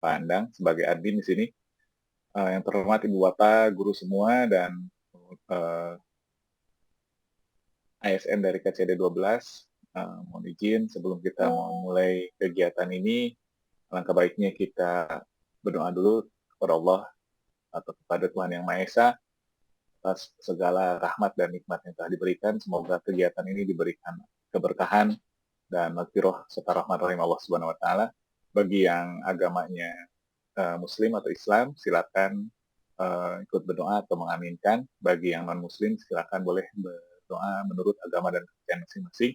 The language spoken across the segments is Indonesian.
Pak Andang sebagai admin di sini. Yang terhormat Ibu Bapak, guru semua, dan uh, ASN dari KCD 12. Mohon izin sebelum kita mau mulai kegiatan ini, alangkah baiknya kita berdoa dulu kepada Allah atau kepada Tuhan Yang Maha Esa atas segala rahmat dan nikmat yang telah diberikan. Semoga kegiatan ini diberikan keberkahan dan maghfirah serta rahmat rahim Allah Subhanahu wa taala. Bagi yang agamanya Muslim atau Islam, silakan ikut berdoa atau mengaminkan. Bagi yang non Muslim, silakan boleh berdoa menurut agama dan kepercayaan masing-masing.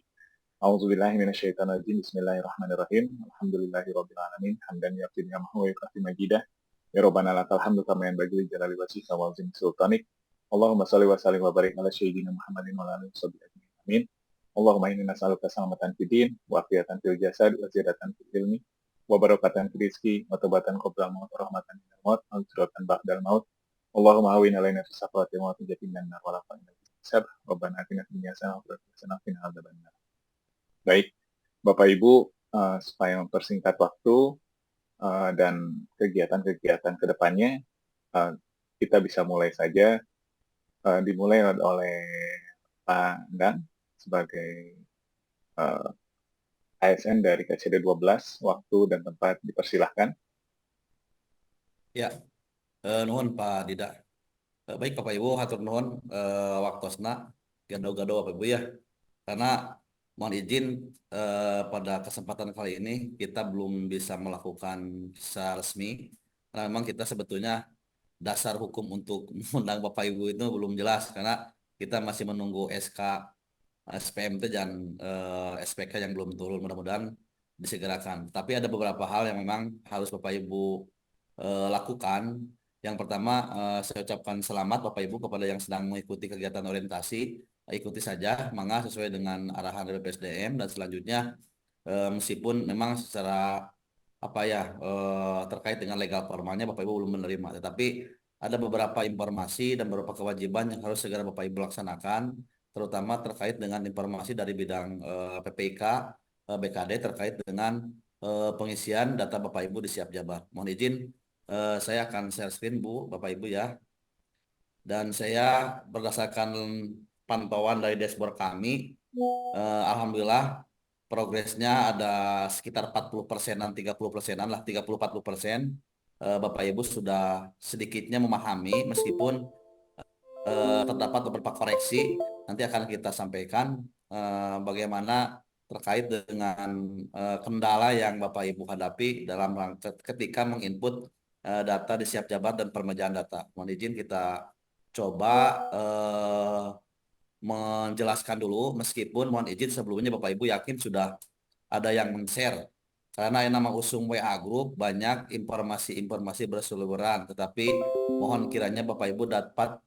A'udzubillahi minasyaitonirrajim. Bismillahirrahmanirrahim. Alhamdulillahirabbil alamin. Hamdan yafi'u ni'amahu wa yukafi majidah. Ya Rabbana lakal hamdu kama yanbaghi li jalali wajhika wa 'azimi sultanik. Allahumma shalli wa sallim wa barik ala sayyidina Muhammadin wa ala alihi washabihi ajmain. Amin. Allahumma inni nas'aluka salamatan fid din wa afiyatan fil jasad wa ziyadatan fil ilmi wa barakatan fil rizqi wa taubatan qabla maut wa rahmatan minal maut wa hijratan ba'dal maut. Allahumma hawwin alaina fi saqawati wa tujatina nar wa la fa'ina hisab. Rabbana atina fid dunya hasanah wa fil akhirati hasanah wa qina adzabannar. Baik, Bapak Ibu, supaya mempersingkat waktu dan kegiatan-kegiatan ke depannya, kita bisa mulai saja. Dimulai oleh Pak Andang sebagai ASN dari KCD 12. Waktu dan tempat dipersilahkan. Ya, nuhun Pak Dida. Baik Bapak Ibu, hatur nuhun waktosna gado-gado Bapak Ibu ya. Karena mohon izin pada kesempatan kali ini kita belum bisa melakukan secara resmi. Karena memang kita sebetulnya dasar hukum untuk mengundang Bapak Ibu itu belum jelas karena kita masih menunggu SK SPMT dan SPK yang belum turun, mudah-mudahan disegerakan. Tapi ada beberapa hal yang memang harus Bapak Ibu lakukan. Yang pertama, saya ucapkan selamat Bapak Ibu kepada yang sedang mengikuti kegiatan orientasi. Ikuti saja, mangga sesuai dengan arahan dari BPSDM, dan selanjutnya meskipun memang secara apa ya terkait dengan legal formalnya Bapak Ibu belum menerima, tetapi ada beberapa informasi dan beberapa kewajiban yang harus segera Bapak Ibu laksanakan, terutama terkait dengan informasi dari bidang PPIK, BKD terkait dengan pengisian data Bapak Ibu di Siap Jabar. Mohon izin saya akan share screen Bu, Bapak Ibu ya. Dan saya berdasarkan pantauan dari dashboard kami, alhamdulillah progresnya ada sekitar 40%-an, 30%-an lah, 30-40%. Bapak Ibu sudah sedikitnya memahami meskipun terdapat beberapa koreksi. Nanti akan kita sampaikan bagaimana terkait dengan kendala yang Bapak Ibu hadapi dalam ketika menginput data di Siap Jabar dan permajaan data. Mohon izin kita coba menjelaskan dulu, meskipun mohon izin sebelumnya Bapak Ibu yakin sudah ada yang men-share. Karena yang nama usung WA Group banyak informasi-informasi berseliweran, tetapi mohon kiranya Bapak Ibu dapat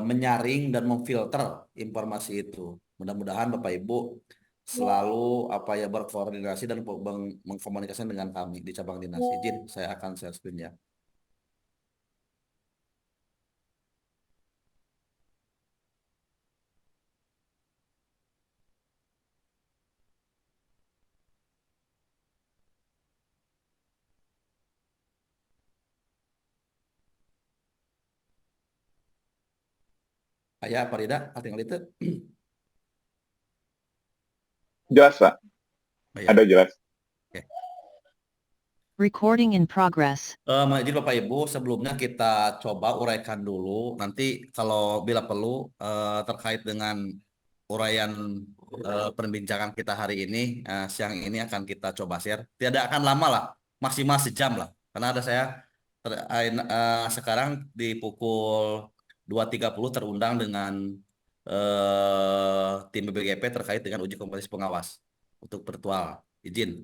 menyaring dan memfilter informasi itu. Mudah-mudahan Bapak Ibu selalu apa ya berkoordinasi dan mengkomunikasikan dengan kami di cabang dinas. Izin saya akan share screen ya. Ayah Pak Rida, tinggal itu. Jelas, Pak? Oh, ya. Ada jelas. Oke. Recording in progress. Jadi Bapak Ibu, sebelumnya kita coba uraikan dulu. Nanti kalau bila perlu terkait dengan uraian perbincangan kita hari ini, siang ini akan kita coba share. Tidak akan lama lah, maksimal sejam lah. Karena ada saya sekarang di pukul 2.30 terundang dengan tim BBGP terkait dengan uji kompetensi pengawas untuk virtual. Izin.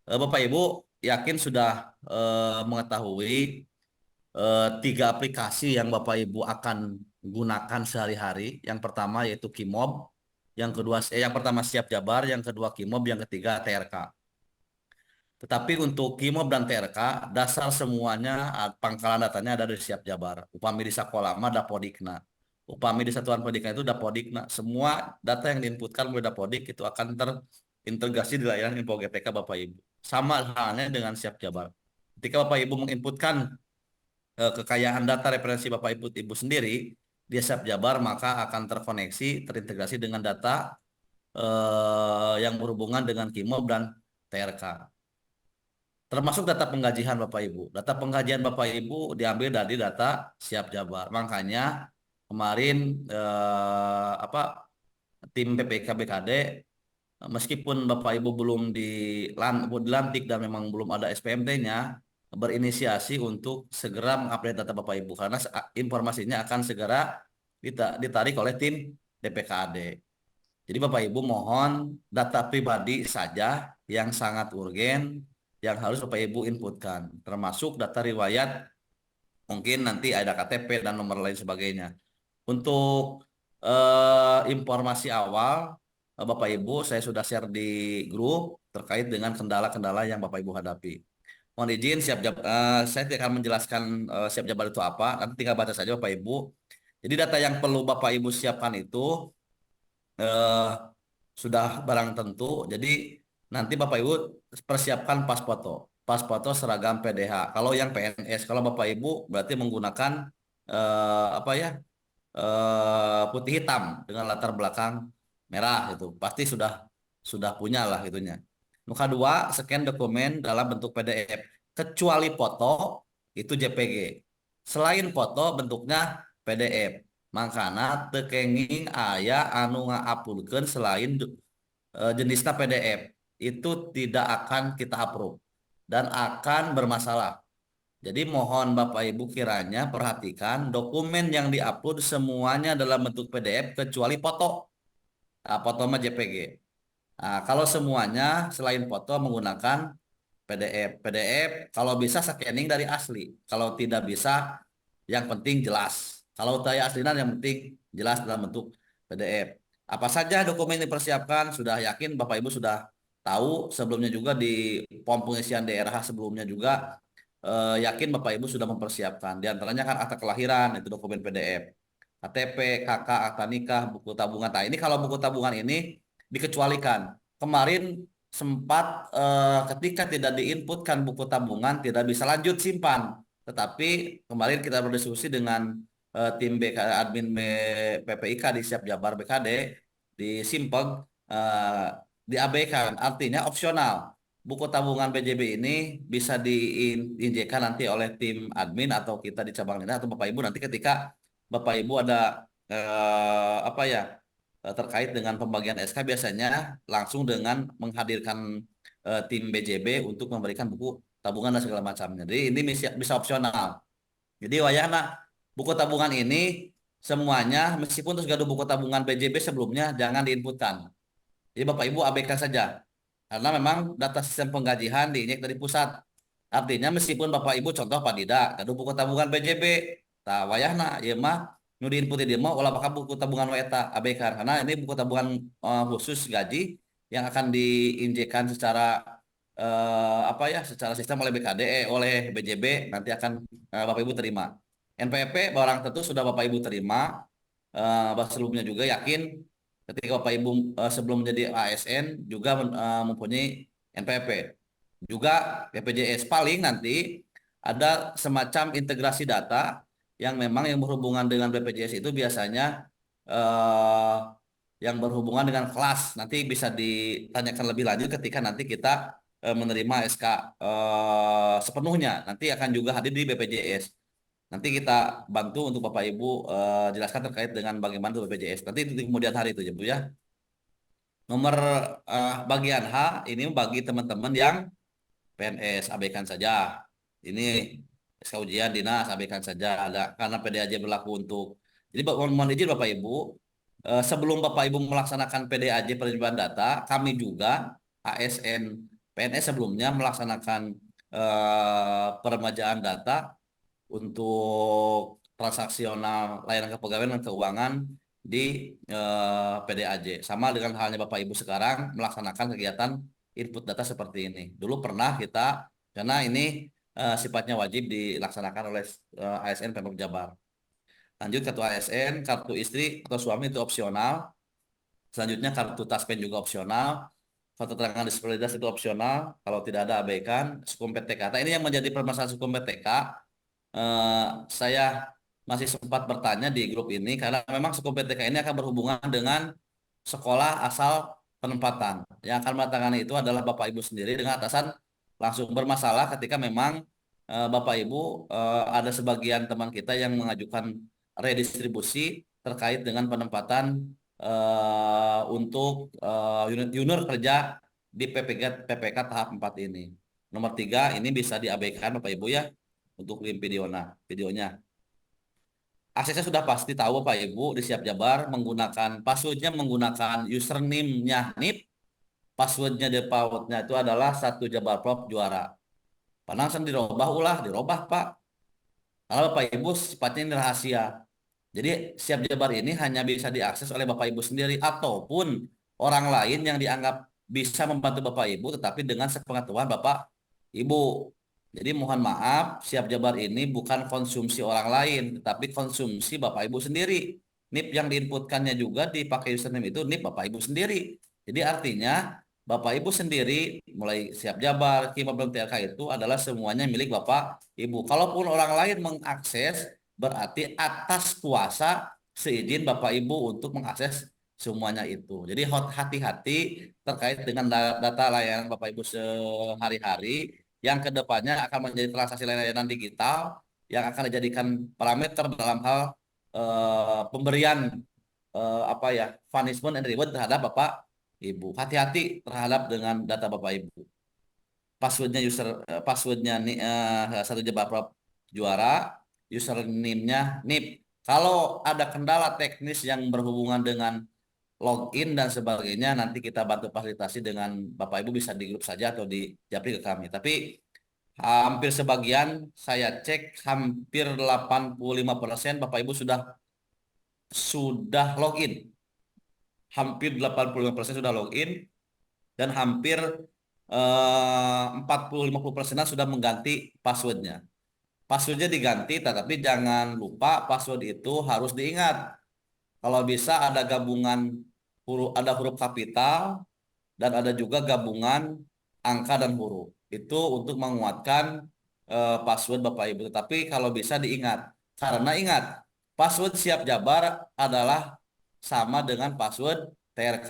Bapak Ibu yakin sudah mengetahui 3 aplikasi yang Bapak Ibu akan gunakan sehari-hari. Yang pertama yaitu Kimob, yang pertama Siap Jabar, yang kedua Kimob, yang ketiga TRK. Tetapi untuk Kimob dan TRK, dasar semuanya pangkalan datanya ada di Siap Jabar. Upami di Sakolama Dapodikna. Upami di Satuan Pendidikan itu Dapodikna. Semua data yang diinputkan oleh Dapodik itu akan terintegrasi di layanan Info GTK Bapak Ibu. Sama halnya dengan Siap Jabar. ketika Bapak Ibu menginputkan kekayaan data referensi Bapak Ibu sendiri di Siap Jabar, maka akan terkoneksi, terintegrasi dengan data yang berhubungan dengan KIMOB dan TRK. Termasuk data penggajian Bapak Ibu. Data penggajian Bapak Ibu diambil dari data Siap Jabar. Makanya kemarin tim PPK BKD, meskipun Bapak Ibu belum dilantik dan memang belum ada SPMT-nya, berinisiasi untuk segera mengupdate data Bapak Ibu karena informasinya akan segera ditarik oleh tim DPKAD. Jadi Bapak Ibu mohon data pribadi saja yang sangat urgen yang harus Bapak Ibu inputkan, termasuk data riwayat, mungkin nanti ada KTP dan nomor lain sebagainya. Untuk informasi awal, Bapak Ibu, saya sudah share di grup terkait dengan kendala-kendala yang Bapak Ibu hadapi. Mohon izin, saya tidak akan menjelaskan Siap Jabar itu apa, nanti tinggal baca saja Bapak Ibu. Jadi data yang perlu Bapak Ibu siapkan itu eh, sudah barang tentu. Jadi nanti Bapak Ibu persiapkan pas foto. Pas foto seragam PDH. Kalau yang PNS, kalau Bapak Ibu berarti menggunakan apa ya, putih hitam dengan latar belakang merah itu. Pasti sudah punya lah itunya. Nuka dua, scan dokumen dalam bentuk PDF. Kecuali foto itu JPG. Selain foto bentuknya PDF. Makana tekenging aya anu ngauploadkeun selain jenisnya PDF. Itu tidak akan kita approve dan akan bermasalah. Jadi mohon Bapak Ibu kiranya perhatikan dokumen yang diupload semuanya dalam bentuk PDF kecuali foto. Nah, foto mah JPG. Nah, kalau semuanya selain foto menggunakan PDF. PDF kalau bisa scanning dari asli. Kalau tidak bisa, yang penting jelas. Kalau saya aslinan yang penting jelas dalam bentuk PDF. Apa saja dokumen yang dipersiapkan, sudah yakin Bapak Ibu sudah tahu sebelumnya juga di POM pengisian daerah sebelumnya juga yakin Bapak Ibu sudah mempersiapkan. Di antaranya kan akta kelahiran, itu dokumen PDF. KTP, KK, akta nikah, buku tabungan. Nah, ini kalau buku tabungan ini dikecualikan. Kemarin sempat ketika tidak diinputkan buku tabungan tidak bisa lanjut simpan. Tetapi kemarin kita berdiskusi dengan tim BK, admin PPIK di Siap Jabar BKD di Simpeg, eh, diabaikan. Artinya opsional. Buku tabungan BJB ini bisa diinjekkan nanti oleh tim admin atau kita di cabang dinas atau Bapak Ibu nanti ketika Bapak Ibu ada apa ya terkait dengan pembagian SK biasanya langsung dengan menghadirkan tim BJB untuk memberikan buku tabungan dan segala macamnya. Jadi ini bisa opsional. Jadi wayahna buku tabungan ini semuanya meskipun terus gaduh buku tabungan BJB sebelumnya jangan diinputkan. Jadi Bapak Ibu abaikan saja. Karena memang data sistem penggajian diinjek dari pusat. Artinya meskipun Bapak Ibu contoh Pak Dida, gaduh buku tabungan BJB, tah wayahna ieu mah nu diinputi dia mah ulah bakal buku tabungan WETA abaikan karena ini buku tabungan khusus gaji yang akan diinjekkan secara apa ya secara sistem oleh BKD oleh BJB nanti akan Bapak Ibu terima. NPWP barang tentu sudah Bapak Ibu terima. Sebelumnya juga yakin ketika Bapak Ibu sebelum menjadi ASN juga mempunyai NPWP. Juga BPJS paling nanti ada semacam integrasi data yang memang yang berhubungan dengan BPJS itu biasanya eh, yang berhubungan dengan kelas. Nanti bisa ditanyakan lebih lanjut ketika nanti kita menerima SK sepenuhnya. Nanti akan juga hadir di BPJS. Nanti kita bantu untuk Bapak Ibu jelaskan terkait dengan bagaimana itu BPJS. Nanti di kemudian hari itu ya Bu ya. Nomor bagian H ini bagi teman-teman yang PNS abaikan saja. Ini SK ujian dinas abaikan saja. Ada karena PDAJ berlaku untuk. Jadi mohon izin Bapak Ibu, sebelum Bapak Ibu melaksanakan PDAJ penerimaan data, kami juga ASN PNS sebelumnya melaksanakan peremajaan data untuk transaksional layanan kepegawaian dan keuangan di PDAJ. Sama dengan halnya Bapak Ibu sekarang melaksanakan kegiatan input data seperti ini. Dulu pernah kita, karena ini sifatnya wajib dilaksanakan oleh ASN Pemprov Jabar. Lanjut kartu ASN, kartu istri atau suami itu opsional. Selanjutnya kartu Taspen juga opsional. surat keterangan disparitas itu opsional, kalau tidak ada abaikan. Sukum PTK. Nah, ini yang menjadi permasalahan Sukum PTK. Saya masih sempat bertanya di grup ini karena memang Sukum PTK ini akan berhubungan dengan sekolah asal penempatan. Yang akan menandatangani itu adalah Bapak Ibu sendiri dengan atasan langsung. Bermasalah ketika memang Bapak Ibu, ada sebagian teman kita yang mengajukan redistribusi terkait dengan penempatan untuk unit junior kerja di PPK tahap 4 ini. Nomor 3 ini bisa diabaikan Bapak Ibu ya untuk link videonya. Aksesnya sudah pasti tahu Pak Ibu di Siap Jabar menggunakan passwordnya menggunakan username-nya NIP, passwordnya defaultnya itu adalah 1 Jabar Prop juara. Panangsan dirubah ulah, dirubah Pak. Karena Bapak Ibu sifatnya ini rahasia. Jadi Siap Jabar ini hanya bisa diakses oleh Bapak Ibu sendiri ataupun orang lain yang dianggap bisa membantu Bapak Ibu tetapi dengan sepengetahuan Bapak Ibu. Jadi mohon maaf, Siap Jabar ini bukan konsumsi orang lain tetapi konsumsi Bapak Ibu sendiri. NIP yang diinputkannya juga dipakai username itu NIP Bapak Ibu sendiri. Jadi artinya Bapak Ibu sendiri mulai Siap Jabar, Kima belum TRK itu adalah semuanya milik Bapak Ibu. Kalaupun orang lain mengakses berarti atas kuasa seizin Bapak Ibu untuk mengakses semuanya itu. Jadi hati-hati terkait dengan data layanan Bapak Ibu sehari-hari yang kedepannya akan menjadi transaksi layanan digital yang akan dijadikan parameter dalam hal pemberian apa ya punishment and reward terhadap Bapak Ibu. Hati-hati terhadap dengan data Bapak Ibu. Passwordnya nih 1 Jabar Prop juara, username-nya NIP. Kalau ada kendala teknis yang berhubungan dengan login dan sebagainya, nanti kita bantu fasilitasi dengan Bapak Ibu bisa di grup saja atau di japri ke kami. Tapi hampir sebagian saya cek hampir 85% Bapak Ibu sudah login. Hampir 85% sudah login dan hampir 40-50% sudah mengganti passwordnya. Passwordnya diganti, tetapi jangan lupa password itu harus diingat. Kalau bisa ada gabungan ada huruf kapital dan ada juga gabungan angka dan huruf. Itu untuk menguatkan password Bapak Ibu. Tetapi kalau bisa diingat, karena ingat password Siap Jabar adalah sama dengan password TRK.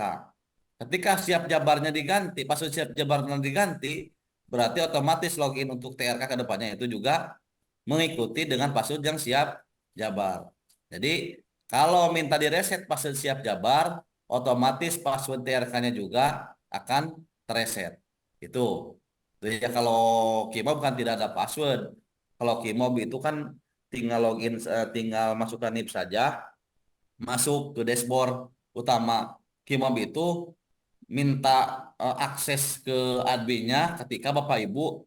Ketika Siap Jabarnya diganti, password Siap Jabarnya diganti, berarti otomatis login untuk TRK ke depannya itu juga mengikuti dengan password yang Siap Jabar. Jadi kalau minta direset password Siap Jabar, otomatis password TRK-nya juga akan terreset. Itu. Jadi ya kalau Kimob kan tidak ada password. Kalau Kimob itu kan tinggal login, tinggal masukkan NIP saja, masuk ke dashboard utama. Kimob itu minta akses ke adminnya ketika Bapak Ibu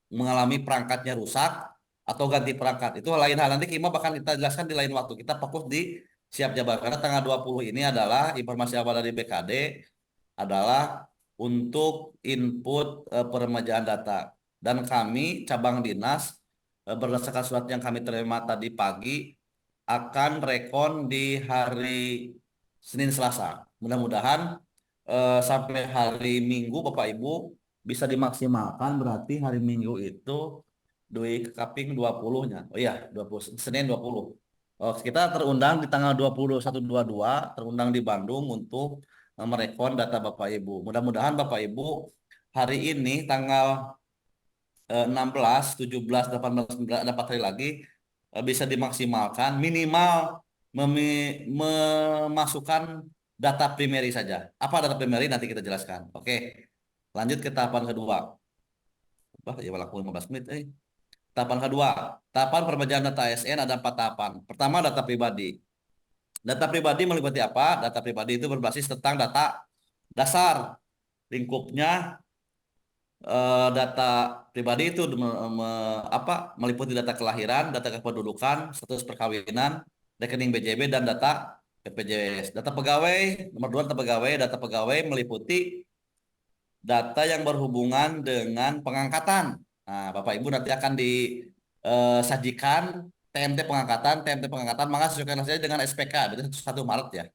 mengalami perangkatnya rusak atau ganti perangkat. Itu lain hal. Nanti Kimo bahkan kita jelaskan di lain waktu. Kita fokus di Siap Jabar. Karena tanggal 20 ini adalah informasi awal dari BKD adalah untuk input peremajaan data. Dan kami cabang dinas berdasarkan surat yang kami terima tadi pagi akan rekon di hari Senin Selasa. Mudah-mudahan sampai hari Minggu Bapak Ibu bisa dimaksimalkan berarti hari Minggu itu Dwi Kaping 20-nya. Oh iya, 20 Senin 20. Oh, kita terundang di tanggal 21-22, terundang di Bandung untuk merekon data Bapak Ibu. Mudah-mudahan Bapak Ibu hari ini tanggal 16, 17, 18, 19 ada 4 hari lagi bisa dimaksimalkan minimal memasukkan data primary saja. Apa data primary nanti kita jelaskan. Oke. Lanjut ke tahapan kedua. Wah, ya berlaku 15 menit. Tahapan kedua, tahapan peremajaan data ASN ada 4 tahapan. Pertama, data pribadi. Data pribadi meliputi apa? Data pribadi itu berbasis tentang data dasar. Lingkupnya data pribadi itu meliputi data kelahiran, data kependudukan, status perkawinan, rekening BJB, dan data BPJS. Data pegawai, nomor 2 data pegawai meliputi data yang berhubungan dengan pengangkatan. Nah, Bapak Ibu nanti akan disajikan TMT pengangkatan, maka sesuaikan saja dengan SPK, berarti 1 Maret ya.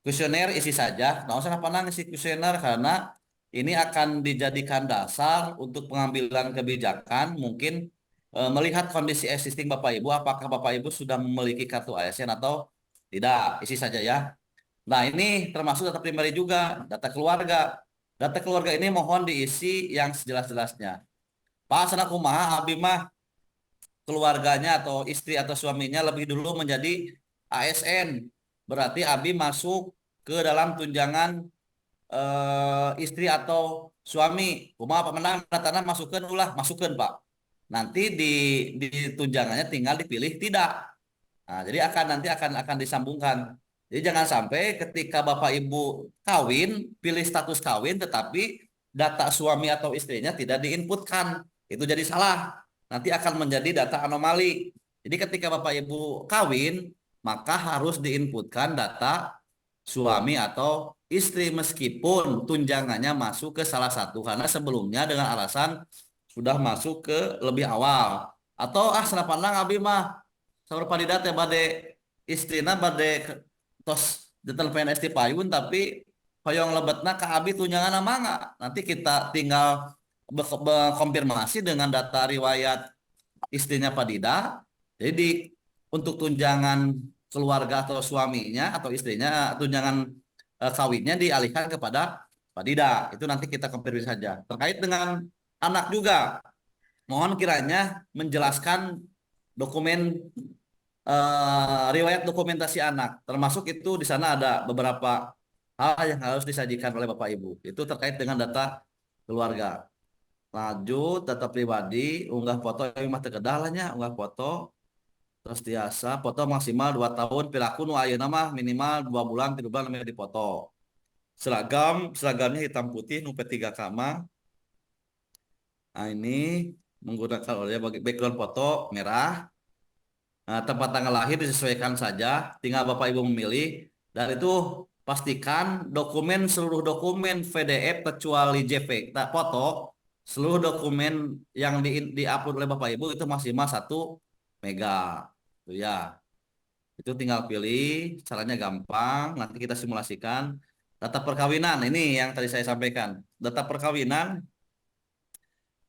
Kuesioner isi saja, nggak usah apa isi kuesioner karena ini akan dijadikan dasar untuk pengambilan kebijakan. Mungkin melihat kondisi existing Bapak Ibu, apakah Bapak Ibu sudah memiliki kartu ASN atau tidak, isi saja ya. Nah, ini termasuk data pribadi juga, data keluarga. Data keluarga ini mohon diisi yang sejelas-jelasnya. Pak, sana kumaha, abi mah keluarganya atau istri atau suaminya lebih dulu menjadi ASN. Berarti abi masuk ke dalam tunjangan istri atau suami. Kumaha Pak menang datana masukkan ulah, masukkan Pak. Nanti di tunjangannya tinggal dipilih tidak. Nah, jadi nanti akan disambungkan. Jadi jangan sampai ketika Bapak Ibu kawin, pilih status kawin tetapi data suami atau istrinya tidak diinputkan. Itu jadi salah. Nanti akan menjadi data anomali. Jadi ketika Bapak Ibu kawin, maka harus diinputkan data suami atau istri meskipun tunjangannya masuk ke salah satu karena sebelumnya dengan alasan sudah masuk ke lebih awal atau senapandang abi mah saur padida teh bade istrina bade tos jantan PNS di payun tapi hoyong lebetna ka abi tunjangan mangga. Nanti kita tinggal konfirmasi dengan data riwayat istrinya Padida. Jadi untuk tunjangan keluarga atau suaminya atau istrinya tunjangan kawinnya dialihkan kepada Padida. Itu nanti kita konfirmasi saja. Terkait dengan anak juga, mohon kiranya menjelaskan dokumen riwayat dokumentasi anak. Termasuk itu di sana ada beberapa hal yang harus disajikan oleh Bapak Ibu. Itu terkait dengan data keluarga. Lanjut data pribadi, unggah foto yang mah terkedah lah nya, unggah foto terus biasa foto maksimal 2 tahun perilaku nu ayeuna mah minimal 2 bulan 3 bulan namanya dipoto. Seragamnya hitam putih nu P3K mah. Nah, ini menggunakan oleh background foto merah. Nah, tempat tanggal lahir disesuaikan saja, tinggal Bapak Ibu memilih dan itu pastikan seluruh dokumen PDF kecuali JPG, foto, seluruh dokumen yang di-upload oleh Bapak Ibu itu maksimal 1 mega. Itu ya. Itu tinggal pilih, caranya gampang, nanti kita simulasikan. Data perkawinan ini yang tadi saya sampaikan. Data perkawinan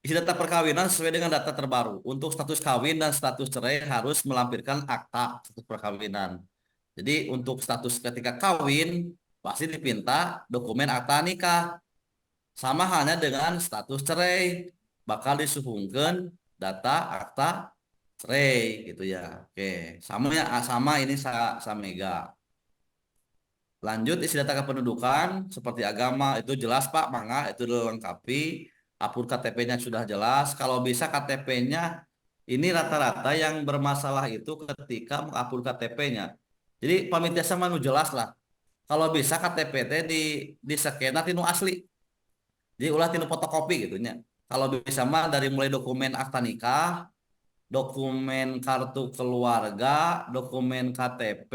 isi data perkawinan sesuai dengan data terbaru. Untuk status kawin dan status cerai harus melampirkan akta status perkawinan. Jadi untuk status ketika kawin pasti dipinta dokumen akta nikah. Sama halnya dengan status cerai bakal disuhungkan data akta cerai gitu ya. Oke, sama ya sama ini samega. Lanjut isi data kependudukan seperti agama itu jelas Pak, mangga itu dilengkapi. Upload KTP-nya sudah jelas. Kalau bisa KTP-nya ini rata-rata yang bermasalah itu ketika mengupload KTP-nya. Jadi pamitiasa sama nu jelas lah. Kalau bisa KTP teh di scan tinu asli. Jadi ulah tinu fotokopi gitu nya. Kalau bisa mah dari mulai dokumen akta nikah, dokumen kartu keluarga, dokumen KTP,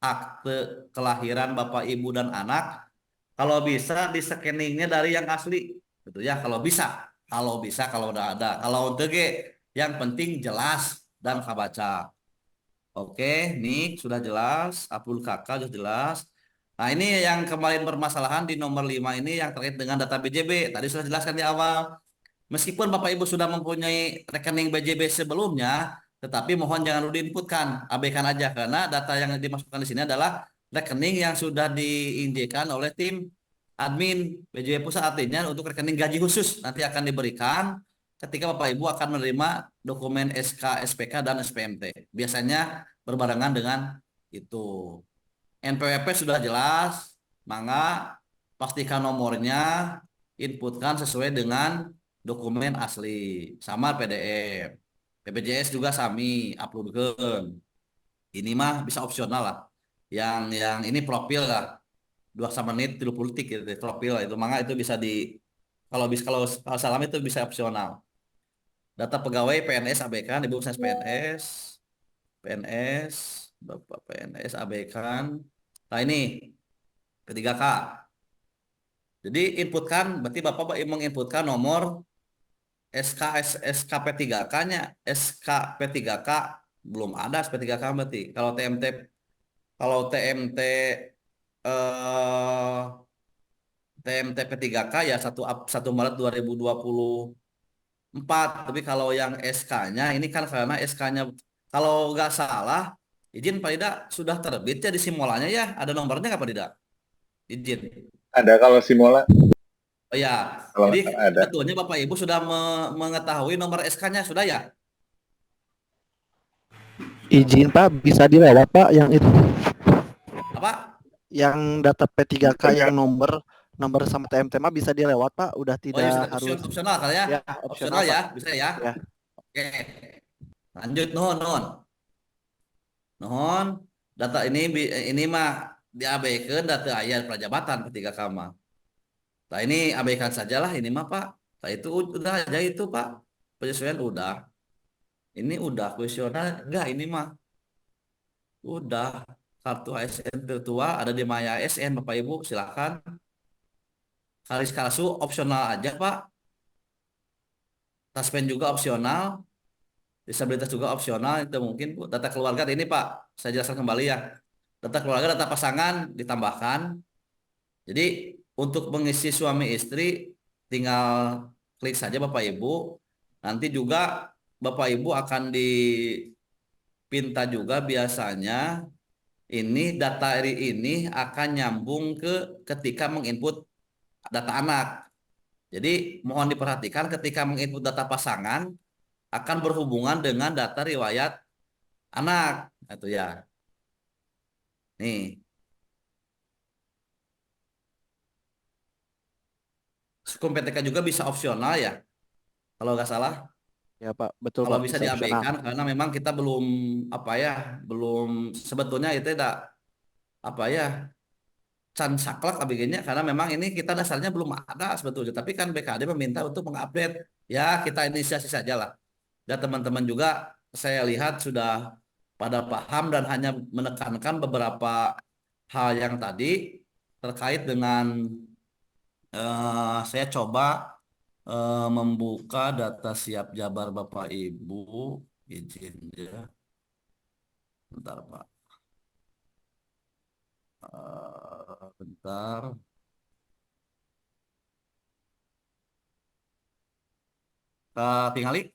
akte kelahiran Bapak Ibu dan anak. Kalau bisa di scanningnya dari yang asli, gitu ya. Kalau udah ada. Kalau untuk yang penting jelas dan kabaca. Oke, nih sudah jelas. Abdul Kakak sudah jelas. Nah, ini yang kemarin permasalahan di nomor 5 ini yang terkait dengan data BJB. Tadi sudah jelaskan di awal. Meskipun Bapak Ibu sudah mempunyai rekening BJB sebelumnya, tetapi mohon jangan dulu diinputkan, abaikan aja karena data yang dimasukkan di sini adalah rekening yang sudah diinjekan oleh tim admin BJB Pusat, artinya untuk rekening gaji khusus nanti akan diberikan ketika Bapak Ibu akan menerima dokumen SK, SPK dan SPMT. Biasanya berbarengan dengan itu. NPWP sudah jelas, mangga pastikan nomornya, inputkan sesuai dengan dokumen asli, sama PDF. BPJS juga sami, uploadkan. Ini mah bisa opsional lah. Yang ini profil lah. 2 menit 30 detik gitu, profil lah. Itu mangga itu bisa kalau salam itu bisa opsional. Data pegawai PNS abaikan, Ibu saya PNS, Bapak PNS abaikan. Nah ini ketiga K. Jadi inputkan, berarti Bapak menginputkan nomor SKP3K-nya. SKP3K belum ada SKP3K berarti. Kalau TMT eh, TMTP 3K ya 1 Maret 2024. Tapi kalau yang SK-nya ini kan karena SK-nya kalau nggak salah izin Pak Ida sudah terbit ya di Simolanya ya. Ada nomornya nggak Pak Ida? Izin. Ada kalau Simola, Oh ya, kalau jadi nggak salah ada. sebetulnya Bapak Ibu sudah mengetahui nomor SK-nya sudah ya? Izin Pak, bisa dilewat Pak yang itu, Apa? yang data P3K yang Tergantung. nomor nomor sama TMT mah bisa dilewat Pak, udah Oh ya tidak sudah harus opsional kali ya? ya Opsional opsional ya, Pak. bisa ya? Ya, Oke, lanjut nuhun nuhun. Nuhun, data ini mah diabaikan data ayat prajabatan ketiga kama. Nah ini abaikan sajalah ini mah Pak. Nah itu udah aja itu Pak. Penyesuaian udah. Ini udah kuesioner enggak ini mah. Udah. Kartu ASN virtual ada di Maya ASN Bapak Ibu silakan. Kalis kalsu opsional aja Pak. Taspen juga opsional. Disabilitas juga opsional itu mungkin Bu. Data keluarga ini Pak. Saya jelaskan kembali ya. Data keluarga, data pasangan ditambahkan. Jadi untuk mengisi suami istri tinggal klik saja Bapak Ibu. Nanti juga Bapak Ibu akan dipinta juga biasanya ini data ini akan nyambung ke ketika menginput data anak. Jadi mohon diperhatikan ketika menginput data pasangan akan berhubungan dengan data riwayat anak. Itu ya. Nih, Sukum PTK juga bisa opsional ya. Kalau nggak salah. ya Pak, betul Kalau Pak, bisa bisa opsional. diabaikan karena memang kita belum apa ya, belum sebetulnya itu tidak apa ya, can saklek abg karena memang ini kita dasarnya belum ada sebetulnya. Tapi kan BKD meminta untuk mengupdate. Ya, kita inisiasi saja lah. Dan teman-teman juga saya lihat sudah pada paham dan hanya menekankan beberapa hal yang tadi terkait dengan saya coba membuka data siap Jabar Bapak Ibu. Izin ya. Bentar, Pak. Bentar. Tingali,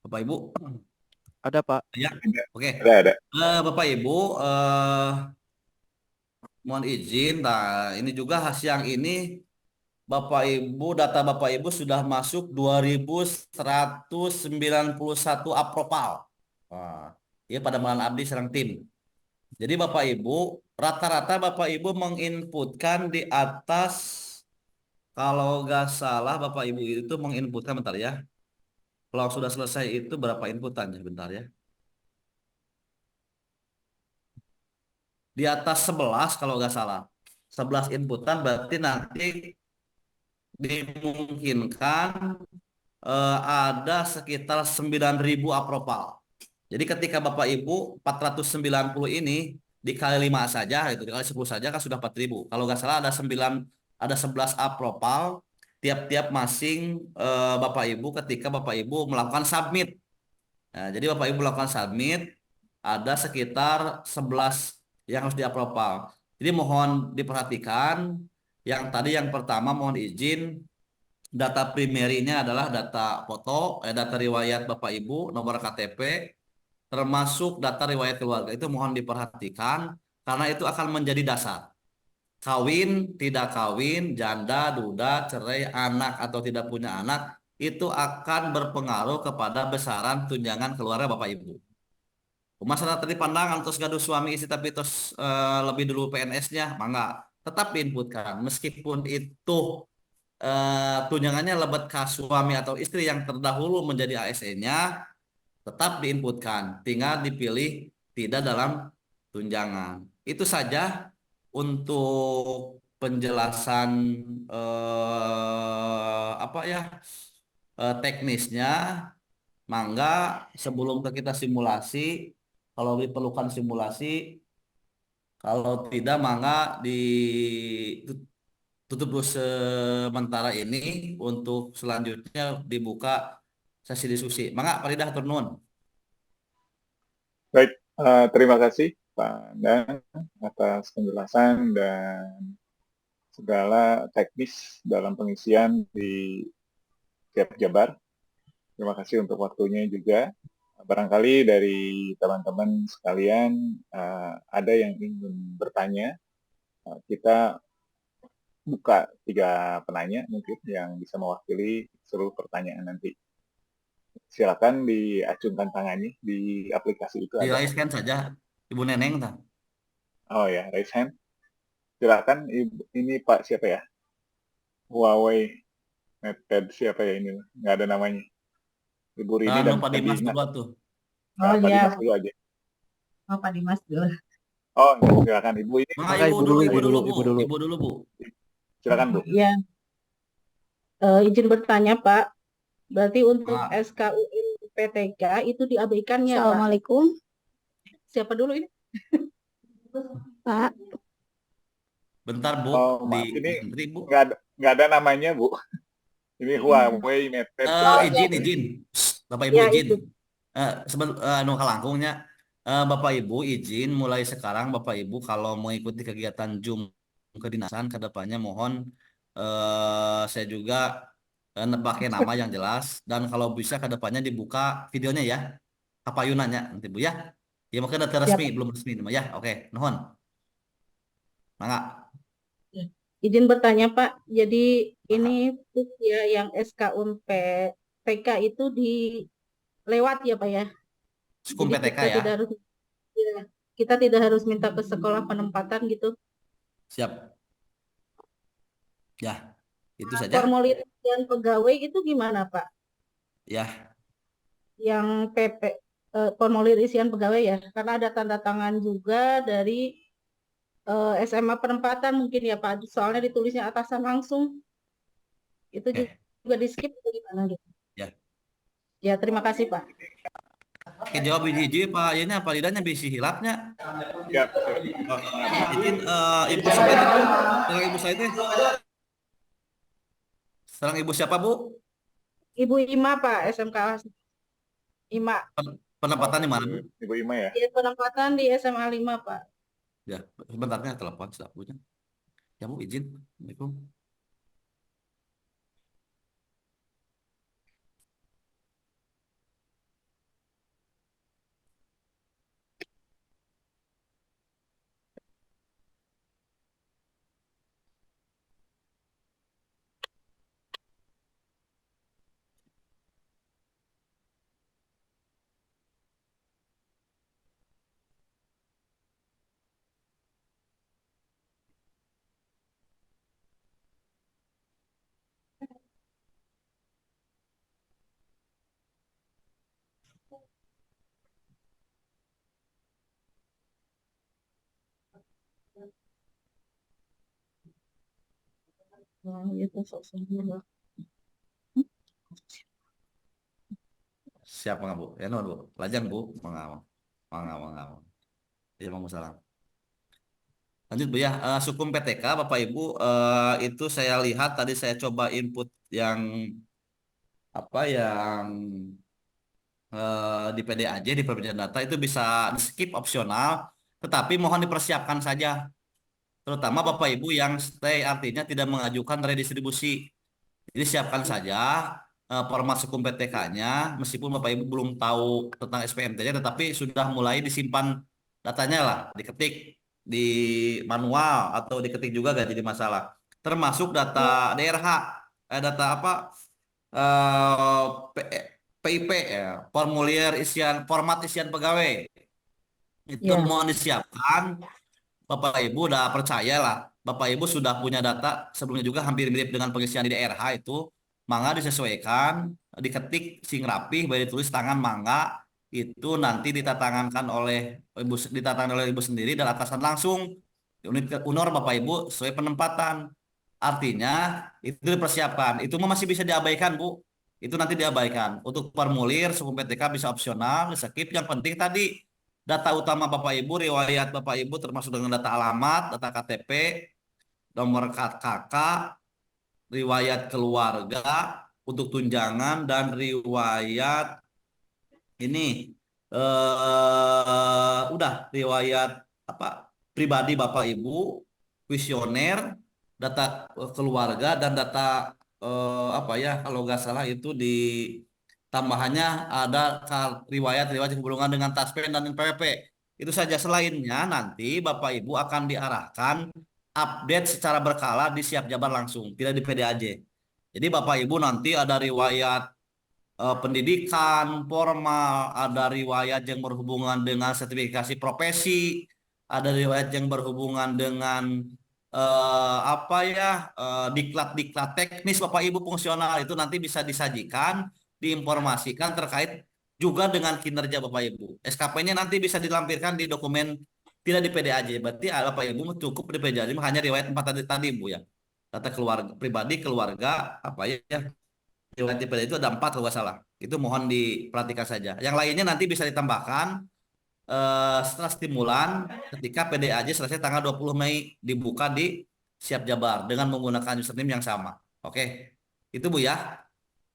Bapak Ibu. Ada Pak. Ya, oke. Ada. Bapak Ibu, eh, mohon izin. Nah, ini juga siang ini Bapak Ibu, data Bapak Ibu sudah masuk 2191 apropal. Wah, ya pada malam abdi serang tim. Jadi Bapak Ibu, rata-rata Bapak Ibu menginputkan di atas, kalau nggak salah Bapak Ibu itu menginputkan bentar ya. Kalau sudah selesai itu berapa inputannya bentar ya. Di atas 11 kalau nggak salah. 11 inputan berarti nanti dimungkinkan ada sekitar 9.000 apropal. Jadi ketika Bapak Ibu 490 ini dikali 5 saja itu dikali 10 saja kan sudah 4.000. Kalau nggak salah ada 11 apropal tiap-tiap masing Bapak Ibu ketika Bapak Ibu melakukan submit. Nah, jadi Bapak Ibu melakukan submit ada sekitar 11 yang harus diapropal. Jadi mohon diperhatikan yang tadi yang pertama mohon izin data primerinya adalah data foto, data riwayat Bapak Ibu, nomor KTP, termasuk data riwayat keluarga. Itu mohon diperhatikan karena itu akan menjadi dasar. Kawin, tidak kawin, janda, duda, cerai, anak atau tidak punya anak, itu akan berpengaruh kepada besaran tunjangan keluarga Bapak Ibu. Masalah tadi pandangan terus gaduh suami istri tapi terus lebih dulu PNS-nya, mangga tetap diinputkan meskipun itu tunjangannya lebet ke suami atau istri yang terdahulu menjadi ASN-nya tetap diinputkan, tinggal dipilih tidak dalam tunjangan. Itu saja untuk penjelasan apa ya teknisnya. Mangga sebelum ke kita simulasi, kalau diperlukan simulasi, kalau tidak mangga ditutup dulu sementara ini untuk selanjutnya dibuka sesi diskusi. Mangga Pak Lidah turun. Baik, terima kasih Pak Andan atas penjelasan dan segala teknis dalam pengisian di Siap Jabar. Terima kasih untuk waktunya juga. Barangkali dari teman-teman sekalian ada yang ingin bertanya. Kita buka 3 penanya mungkin yang bisa mewakili seluruh pertanyaan nanti. Silakan diacungkan tangannya di aplikasi itu Di ada. raise hand saja, Ibu Neneng tak? Oh ya, raise hand. Silakan, ini Pak siapa ya? Huawei MatePad siapa ya ini? Nggak ada namanya. Ibu Rini dan Pak Pak Dimas Dina. dulu tuh. Oh Pak ya, Dimas dulu aja. oh Pak Dimas dulu. Oh, silakan Ibu ini. Maka Maka ibu dulu, ibu dulu, Bu. ibu dulu. Ibu dulu, Bu. Silakan Bu. Ya, izin bertanya Pak. Berarti untuk Nah, SKUN PTK itu diabaikan ya Pak? Assalamualaikum, Siapa dulu ini? Pak. bentar, Bu. Oh, Di maaf, ini Menteri, Bu. nggak ada namanya Bu. Ini Huawei MatePad. Izin. Bapak Ibu Ya, izin. itu. Nu kalangkungnya. Bapak Ibu izin mulai sekarang Bapak Ibu kalau mengikuti kegiatan Zoom kedinasan ke depannya mohon saya juga pakai nama yang jelas dan kalau bisa ke depannya dibuka videonya ya. Apa Yunanya nanti Bu ya? Ya mungkin data Siap. resmi belum resmi nama ya. Oke, nuhun. Mangga. Izin bertanya Pak. Jadi ini ya yang SKUN PTK itu dilewat ya Pak ya? Sukum Jadi PTK kita ya. tidak harus kita tidak harus minta ke sekolah penempatan gitu. Siap. Ya, itu saja. Formulir dan pegawai itu gimana Pak? Ya, Yang formulir isian pegawai ya, karena ada tanda tangan juga dari SMA penempatan mungkin ya Pak, soalnya ditulisnya atasan langsung. Itu oke. juga di skip atau gimana gitu. Ya. Ya, terima kasih Pak. Oke, jawab hiji Pak. Ini apa lidahnya bisi hilapnya? Siap. Izin Ibu siapa itu? Serang Ibu saya itu. Serang Ibu siapa Bu? Ibu Ima Pak, SMK Ima. Penempatan di mana Bu? Ibu Ima ya. Ya, penempatan di SMA 5 Pak. Ya, sebentarnya telepon sudah punya. Ya Bu, izin. Assalamualaikum. Nah, itu sok-sok. Siap nggak Bu? Ya non Bu. Lajang Bu. Mangga. Ya mau salam. Lanjut Bu ya. Sukum PTK Bapak Ibu itu saya lihat tadi saya coba input yang apa yang di PDAJ di perbedaan data itu bisa di skip opsional, tetapi mohon dipersiapkan saja. Terutama Bapak Ibu yang stay artinya tidak mengajukan redistribusi. Jadi siapkan saja format sukum PTK-nya, meskipun Bapak Ibu belum tahu tentang SPMT-nya, tetapi sudah mulai disimpan datanya lah, diketik di manual atau diketik juga gak jadi masalah. Termasuk data DRH, data apa? PIP ya, format isian pegawai. Itu Ya. mohon disiapkan. Bapak Ibu udah percaya lah. Bapak Ibu sudah punya data sebelumnya juga hampir mirip dengan pengisian di DRH itu. Mangga disesuaikan, diketik sing rapih, baik ditulis tangan mangga itu nanti ditatangkan oleh Ibu sendiri dan atasan langsung. Unit UNOR Bapak Ibu sesuai penempatan. Artinya itu dipersiapkan. Itu masih bisa diabaikan Bu. Itu nanti diabaikan. Untuk formulir suku PTK bisa opsional, bisa skip. Yang penting tadi data utama Bapak Ibu, riwayat Bapak Ibu termasuk dengan data alamat, data KTP, nomor KK, riwayat keluarga untuk tunjangan dan riwayat ini udah riwayat apa pribadi Bapak Ibu, kuesioner, data keluarga dan data apa ya kalau nggak salah itu di tambahannya ada riwayat-riwayat hubungan dengan Taspen dan NPWP. Itu saja, selainnya nanti Bapak Ibu akan diarahkan update secara berkala di Siap Jabar langsung, tidak di PDAJ. Jadi Bapak Ibu nanti ada riwayat pendidikan formal, ada riwayat yang berhubungan dengan sertifikasi profesi, ada riwayat yang berhubungan dengan apa ya diklat-diklat teknis Bapak Ibu fungsional itu nanti bisa disajikan, diinformasikan terkait juga dengan kinerja Bapak Ibu. SKP-nya nanti bisa dilampirkan di dokumen tidak di PDAJ. Berarti Bapak Ibu cukup di PDAJ hanya riwayat 4 tadi Bu ya. Data keluarga pribadi, keluarga apa ya riwayat di PDAJ itu ada 4 kalau nggak salah. Itu mohon diperhatikan saja. Yang lainnya nanti bisa ditambahkan setelah stimulan ketika PDAJ selesai tanggal 20 Mei dibuka di Siap Jabar dengan menggunakan username yang sama. Oke. Itu Bu ya.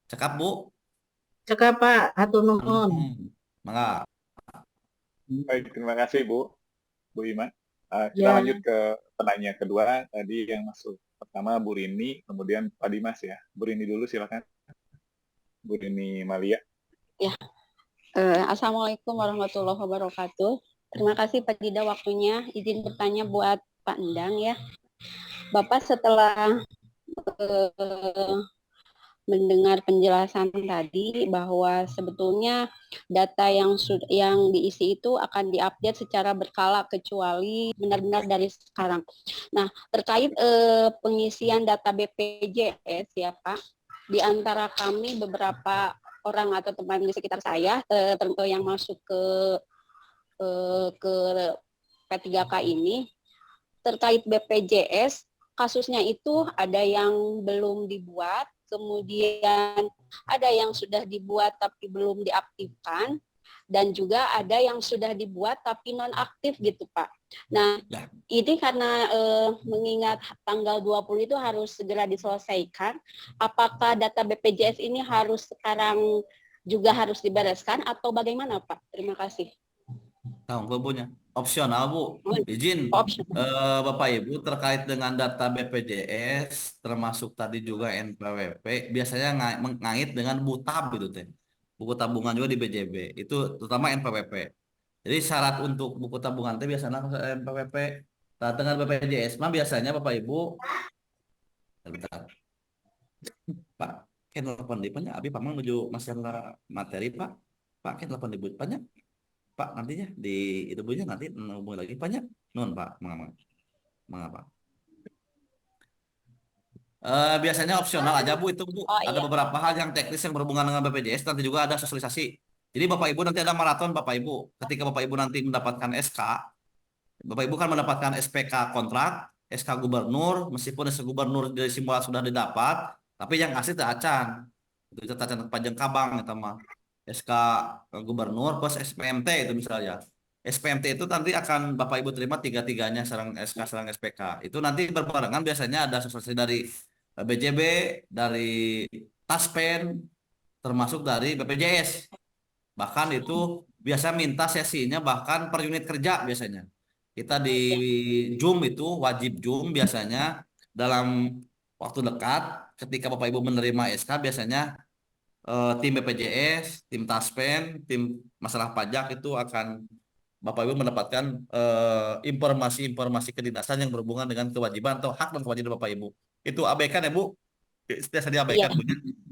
Cekap Bu. Cekap Pak, hatur nuhun. Mangga. Baik, terima kasih Bu Ima. Kita Ya. lanjut ke penanya kedua tadi yang masuk. Pertama Bu Rini, kemudian Pak Dimas ya. Bu Rini dulu silakan. Bu Rini Malia. Ya. Assalamualaikum warahmatullahi wabarakatuh. Terima kasih Pak Dida waktunya. Izin bertanya buat Pak Endang ya. Bapak setelah mendengar penjelasan tadi bahwa sebetulnya data yang diisi itu akan diupdate secara berkala kecuali benar-benar dari sekarang. Nah, terkait pengisian data BPJS ya Pak, di antara kami beberapa orang atau teman di sekitar saya yang masuk ke P3K ini terkait BPJS kasusnya itu ada yang belum dibuat, kemudian ada yang sudah dibuat tapi belum diaktifkan, dan juga ada yang sudah dibuat tapi non-aktif gitu Pak. Nah, ini karena mengingat tanggal 20 itu harus segera diselesaikan, apakah data BPJS ini harus sekarang juga harus dibereskan atau bagaimana Pak? Terima kasih. Tahu punya opsional Bu. Izin Bapak Ibu terkait dengan data BPJS termasuk tadi juga NPWP biasanya mengait dengan butab gitu teh. Buku tabungan juga di BJB. Itu terutama NPWP. Jadi syarat untuk buku tabungan teh biasanya NPWP. Nah, dengan BPJS mah biasanya Bapak Ibu bentar. Pak, kan telepon di banyak abi pamang menuju masalah materi Pak. Pak, kan telepon di banyak. Pak nantinya di itu punya nanti ngomong lagi banyak non Pak mengapa biasanya opsional aja Bu itu Bu ada beberapa hal yang teknis yang berhubungan dengan BPJS nanti juga ada sosialisasi jadi Bapak Ibu nanti ada maraton Bapak Ibu ketika Bapak Ibu nanti mendapatkan SK Bapak Ibu kan mendapatkan SPK kontrak SK gubernur meskipun SK gubernur dari simbol sudah didapat tapi yang asli itu acan itu acan panjang kabang ya mah SK gubernur plus SPMT itu misalnya. SPMT itu nanti akan Bapak Ibu terima tiga-tiganya serang SK serang SPK. Itu nanti berbarengan biasanya ada sosialisasi dari BJB, dari Taspen, termasuk dari BPJS. Bahkan itu biasa minta sesinya bahkan per unit kerja biasanya. Kita di Zoom itu wajib Zoom biasanya dalam waktu dekat ketika Bapak Ibu menerima SK biasanya tim BPJS, tim Taspen, tim masalah pajak itu akan Bapak Ibu mendapatkan informasi-informasi kedinasan yang berhubungan dengan kewajiban atau hak dan kewajiban Bapak Ibu. Itu abaikan ya Bu? Biasa diabaikan Bu.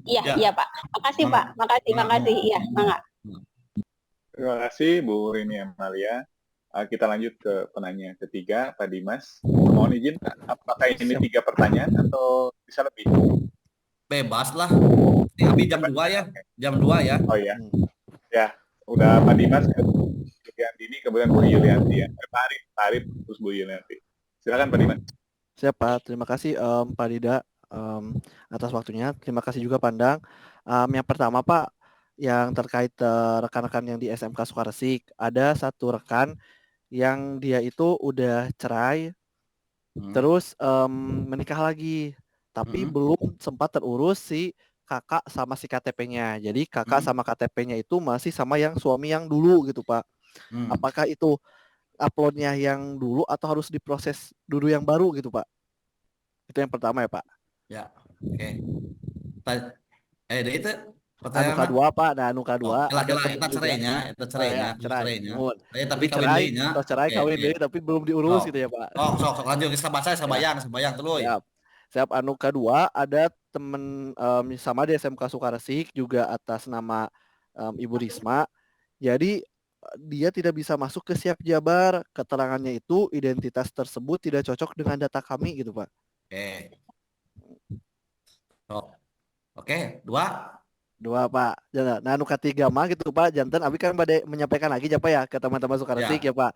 Iya Pak. Makasih Pak. Makasih. Iya, Mangga. Terima kasih Bu Rini Amalia. Kita lanjut ke penanya ketiga, Pak Dimas. Mohon izin, apakah ini 3 pertanyaan atau bisa lebih? Bebas lah. Ini Abi jam 2 ya. Jam 2 ya. Oh iya. Ya, udah Pak Dimas, Yuliantini, kemudian Bu Yulianti ya. Pak Arif, terus Bu Yulianti. Silakan Pak Dimas. Siap Pak, terima kasih Pak Dida atas waktunya. Terima kasih juga Pandang. Yang pertama Pak, yang terkait rekan-rekan yang di SMK Sukaresik, ada satu rekan yang dia itu udah cerai, terus menikah lagi, tapi belum sempat terurus si kakak sama si KTP-nya. Jadi kakak Hmm. sama KTP-nya itu masih sama yang suami yang dulu gitu Pak. Hmm. Apakah itu uploadnya yang dulu atau harus diproses dulu yang baru gitu Pak? Itu yang pertama ya Pak. Ya, oke. Jadi itu Anu pertanyaan mah. kedua Pak, nah anu Oh, kedua ada lah temen kita juga. cerainya, Ya, kasus cerai. cerainya. Nuhun. Tapi Jadi kawin cerai, deui nya. tos cerai Oke, kawin oke. deui tapi belum diurus Sok. gitu ya Pak. Sok lanjut kita bahasa Ya, sabayang tuluy. siap. Siap. Anu kedua ada temen sama di SMK Sukaresik juga atas nama Ibu Risma. Jadi dia tidak bisa masuk ke Siap Jabar. Keterangannya itu identitas tersebut tidak cocok dengan data kami gitu Pak. Oke. Sok. Oke, dua. Dua Pak. Nah, anu ketiga mah gitu Pak. Janten Abi kan pada menyampaikan lagi ya Pak ya ke teman-teman Sukaresik Ya. ya Pak.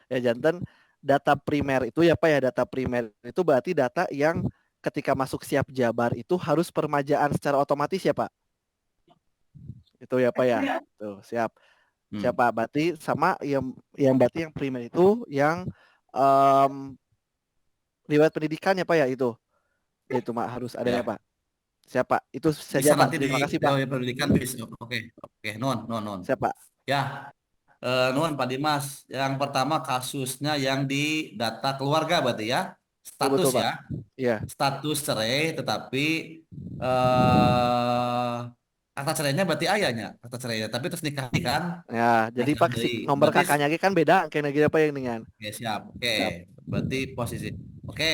Ya janten data primer itu ya Pak ya, data primer itu berarti data yang ketika masuk Siap Jabar itu harus permajaan secara otomatis ya Pak. Itu ya Pak ya. Tuh, siap. Siap Pak. Berarti sama yang berarti yang primer itu yang riwayat pendidikan ya Pak ya itu. Itu Pak harus adanya Ya. Pak. Siap Pak. Itu saja Bisa Pak. nanti di Terima kasih Pak. pendidikan bisa. Oke. Oke, non. Siap Pak. Ya, nuhun Pak Dimas. Yang pertama kasusnya yang di data keluarga berarti ya. Betul Status betul Pak. ya. Iya. Status cerai tetapi akta cerainya berarti ayahnya, akta cerainya. Tapi terus nikah kan? Ya, jadi Nikah Pak si deui. nomor Berarti kakaknya kan beda kayak negara apa yang dengan. oke, siap. Oke, Siap. berarti posisi. Oke,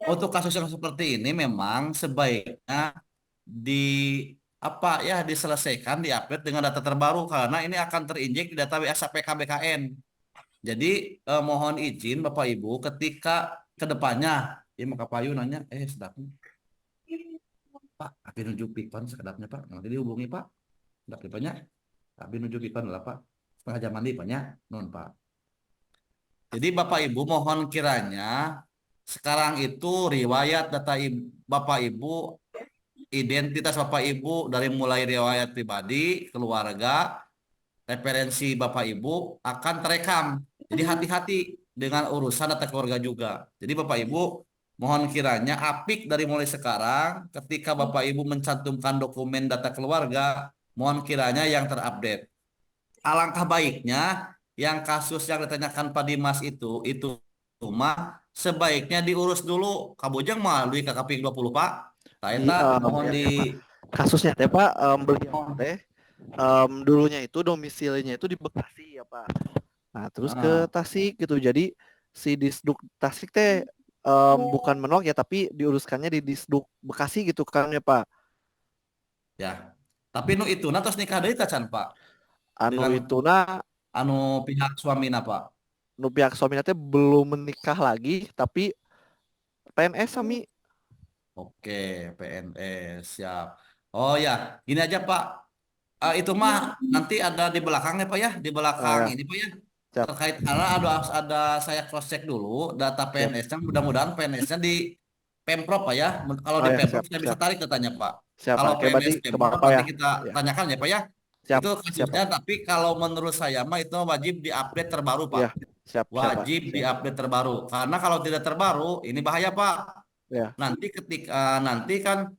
untuk kasus yang seperti ini memang sebaiknya di apa ya diselesaikan, diupdate dengan data terbaru karena ini akan terinjek di data WSAPK BKN. Jadi mohon izin Bapak Ibu ketika kedepannya, ya maka Payu nanya, sedap Pak, tapi nuju pikon sekedapnya Pak, nanti dihubungi Pak, sedap banyak, tapi nuju pikon lah Pak, setengah jam mandi banyak, non Pak. Jadi Bapak Ibu mohon kiranya sekarang itu riwayat data Bapak Ibu, identitas Bapak Ibu dari mulai riwayat pribadi, keluarga, referensi Bapak Ibu akan terekam. Jadi hati-hati dengan urusan data keluarga juga. Jadi Bapak Ibu mohon kiranya apik dari mulai sekarang ketika Bapak Ibu mencantumkan dokumen data keluarga, mohon kiranya yang terupdate. Alangkah baiknya yang kasus yang ditanyakan Pak Dimas itu mah sebaiknya diurus dulu kabujang melalui KKP 20 Pak. Saya mohon Ya, di Pak. Kasusnya teh Pak beliau teh dulunya itu domisilinya itu di Bekasi ya Pak. Nah, terus ke Tasik gitu. Jadi si Disduk Tasik teh bukan menolak ya, tapi diuruskannya di Disduk Bekasi gitu kan ya Pak. ya. Tapi nu itu terus nikah deui tacan Pak Anu dengan ituna anu pihak suamina Pak. nu pihak suaminya teh belum menikah lagi, tapi PNS sami. Oke, PNS siap. Oh ya, gini aja Pak. Itu mah nanti ada di belakangnya Pak ya, di belakang Ya, ini Pak ya. siap, Terkait karena ada saya cross check dulu data siap. PNS-nya, mudah-mudahan PNS-nya di Pemprov Pak ya. Kalau Oh di ya, Pemprov siap, saya bisa siap. tarik datanya Pak. Siap Pak. Kalau Oke, berarti PNS ke Pemprov Bapak nanti ya. kita Ya, tanyakan ya Pak ya. siap, Itu siap kasusnya, Pak. tapi kalau menurut saya mah itu wajib diupdate terbaru Pak. Ya, siap, siap Pak. Wajib Siap. diupdate terbaru. Karena kalau tidak terbaru, ini bahaya Pak. Ya, Nanti ketika nanti kan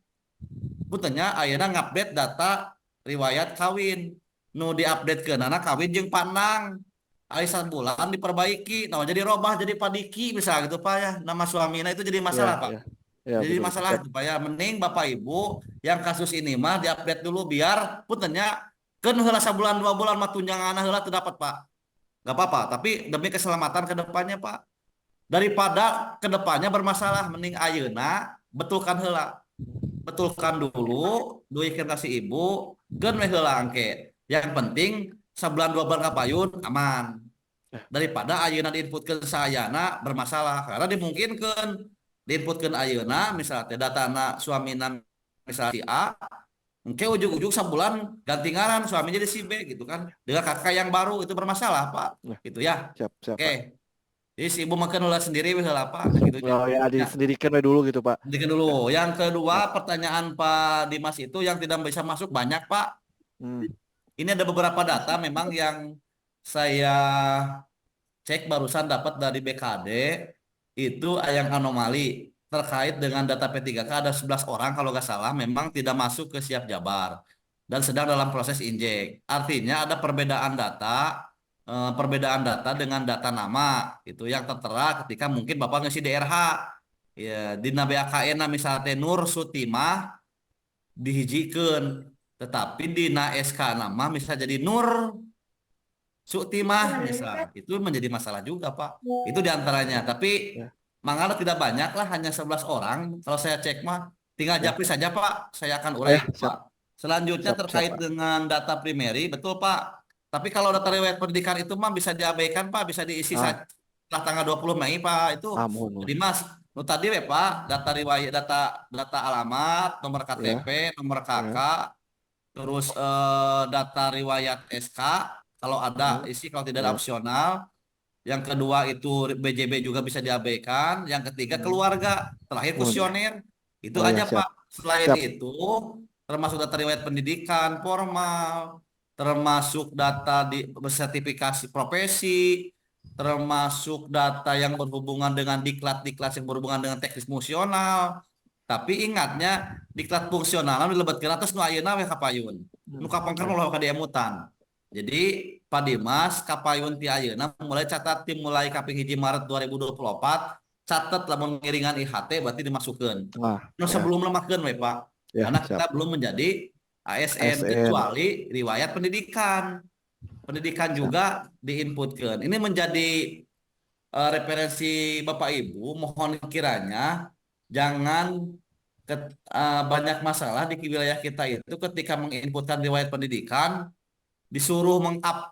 butenya ayeuna ngupdate data riwayat kawin. Nu diupdate ke nana kawin jeung Panang. Arisan bulan diperbaiki, nah jadi robah jadi Padiki misalnya gitu Pak ya. Nama suaminya itu jadi masalah Pak. ya. Ya, Jadi betul. masalah Siap. gitu Pak ya. Mending Bapak Ibu yang kasus ini mah diupdate dulu biar puntennya kan heula sabulan 2 bulan mah tunjangan heula teu dapat Pak. Gak apa-apa, tapi demi keselamatan ke depannya Pak. Daripada ke depannya bermasalah, mending ayeuna betulkan heula. Betulkan dulu, duikeun kasih ibu, geun we heula angke. Yang penting sabulan 2 bulan kapayun aman. Daripada ayeuna diinputkeun saayana bermasalah karena dimungkinkan diinputkeun ayeuna misalnya datana suamina misalnya si A, engke ujug-ujug sabulan ganti ngaran suami jadi si B gitu kan. Dengan kakak yang baru itu bermasalah Pak. Ya, Gitu ya. siap, siap Pak. Oke. Jadi si ibu makan ulah sendiri we heula Pak gitu Oh ya, ya. disendirikan we dulu gitu Pak. Sendirikan dulu. Yang kedua pertanyaan Pak Dimas itu yang tidak bisa masuk banyak Pak. Ini ada beberapa data memang yang saya cek barusan dapat dari BKD itu yang anomali. terkait dengan data P3K ada 11 orang kalau nggak salah memang tidak masuk ke Siap Jabar dan sedang dalam proses injek. Artinya ada perbedaan data dengan data nama itu yang tertera ketika mungkin Bapak ngisi DRH ya di BAKN misalnya Nur Sutimah dihijikeun tetapi di SK nama misalnya jadi Nur Sutimah misal itu menjadi masalah juga Pak. Itu diantaranya. Tapi Ya. mangala tidak banyak lah hanya 11 orang. Kalau saya cek mah tinggal Ya. japri saja Pak. Saya akan Oh urai ya, Pak. siap, Selanjutnya siap, terkait Pak. dengan data primary betul Pak. Tapi kalau data riwayat pendidikan itu mah bisa diabaikan Pak, bisa diisi Ah, setelah tanggal 20 Mei Pak. Itu mohon. jadi Mas, nu tadi we Pak, data riwayat data alamat, nomor Ya, KTP, nomor KK, ya, terus data riwayat SK kalau ada ya, isi, kalau tidak ada ya. opsional. Yang kedua itu BJB juga bisa diabaikan. Yang ketiga Hmm. keluarga, terakhir Mohon. kuesioner. Itu Oh ya, aja siap, Pak. Selain siap. itu termasuk data riwayat pendidikan formal, termasuk data di sertifikasi profesi, termasuk data yang berhubungan dengan diklat-diklat yang berhubungan dengan teknis fungsional. Tapi ingatnya diklat fungsional dilebatkan atas nu ayeuna we kapayun. Nu kapangker Ya. mah ka diamutan. Jadi Pak Dimas kapayun ti ayeuna mulai catat tim mulai kaping 1 Maret 2024 catat lamun ngiringan IHT berarti dimasukkan. Wah, Nu ya, sebelum lemahkeun we Pak. ya, Karena siap. kita belum menjadi ASN ASN. kecuali riwayat pendidikan. Pendidikan Siap. juga diinputkan. Ini menjadi referensi Bapak Ibu, mohon kiranya jangan banyak masalah di wilayah kita itu ketika menginputkan riwayat pendidikan disuruh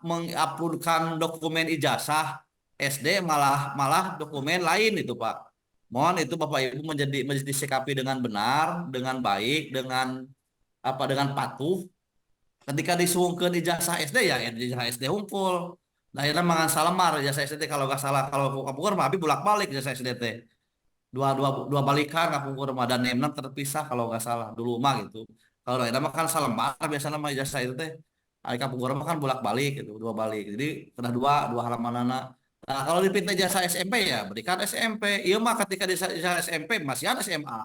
menguploadkan dokumen ijazah SD malah dokumen lain itu Pak. Mohon itu Bapak Ibu menjadi disikapi dengan benar, dengan baik, dengan patuh. Ketika disuungkeun ijazah SD ya ijazah SD hunkul. Nah, akhirnya mangan salamar ijazah SD kalau nggak salah kalau kapungkur mah abi bolak-balik ijazah SD teh. Dua balikan kapungkur mah dan nemna terpisah kalau nggak salah dulu mah gitu. Kalau akhirnya mah kan salamar biasanya mah ijazah itu teh. Ari kapungkur mah kan bolak-balik gitu, dua balik. Jadi kena dua halamanana. Nah, kalau dipinta ijazah SMP ya berikan SMP. Iya mah ketika ijazah SMP masih SMA.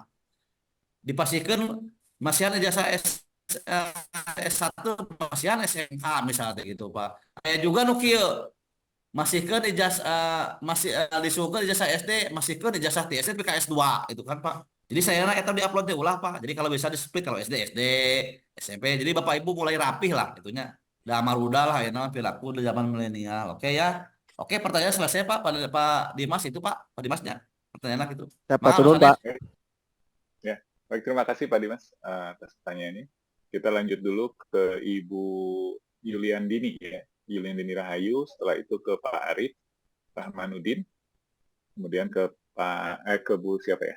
Dipastikan masih ijazah S1 masihan SMK misalnya gitu Pak. Kayak juga nu kieu masihkeun ijazah masih disukeun ijazah SD masihkeun ijazah ti SD PKS 2 itu kan Pak. Jadi saya eta diupload teh ulah Pak. Jadi kalau bisa di split kalau SD SMP. Jadi Bapak Ibu mulai rapih lah itunya. Da marudah lah ya nama perilaku di zaman milenial. Oke ya. Oke, pertanyaan selesai Pak. Pak Dimas itu Pak Dimasnya. Pertanyaan itu. Siapa Maaf turun, Mas Anies. Pak? Ya, baik, terima kasih Pak Dimas atas pertanyaannya. Kita lanjut dulu ke Ibu Yuliandini ya, Yuliandini Rahayu. Setelah itu ke Pak Arif Rahmanuddin, kemudian ke Bu siapa ya?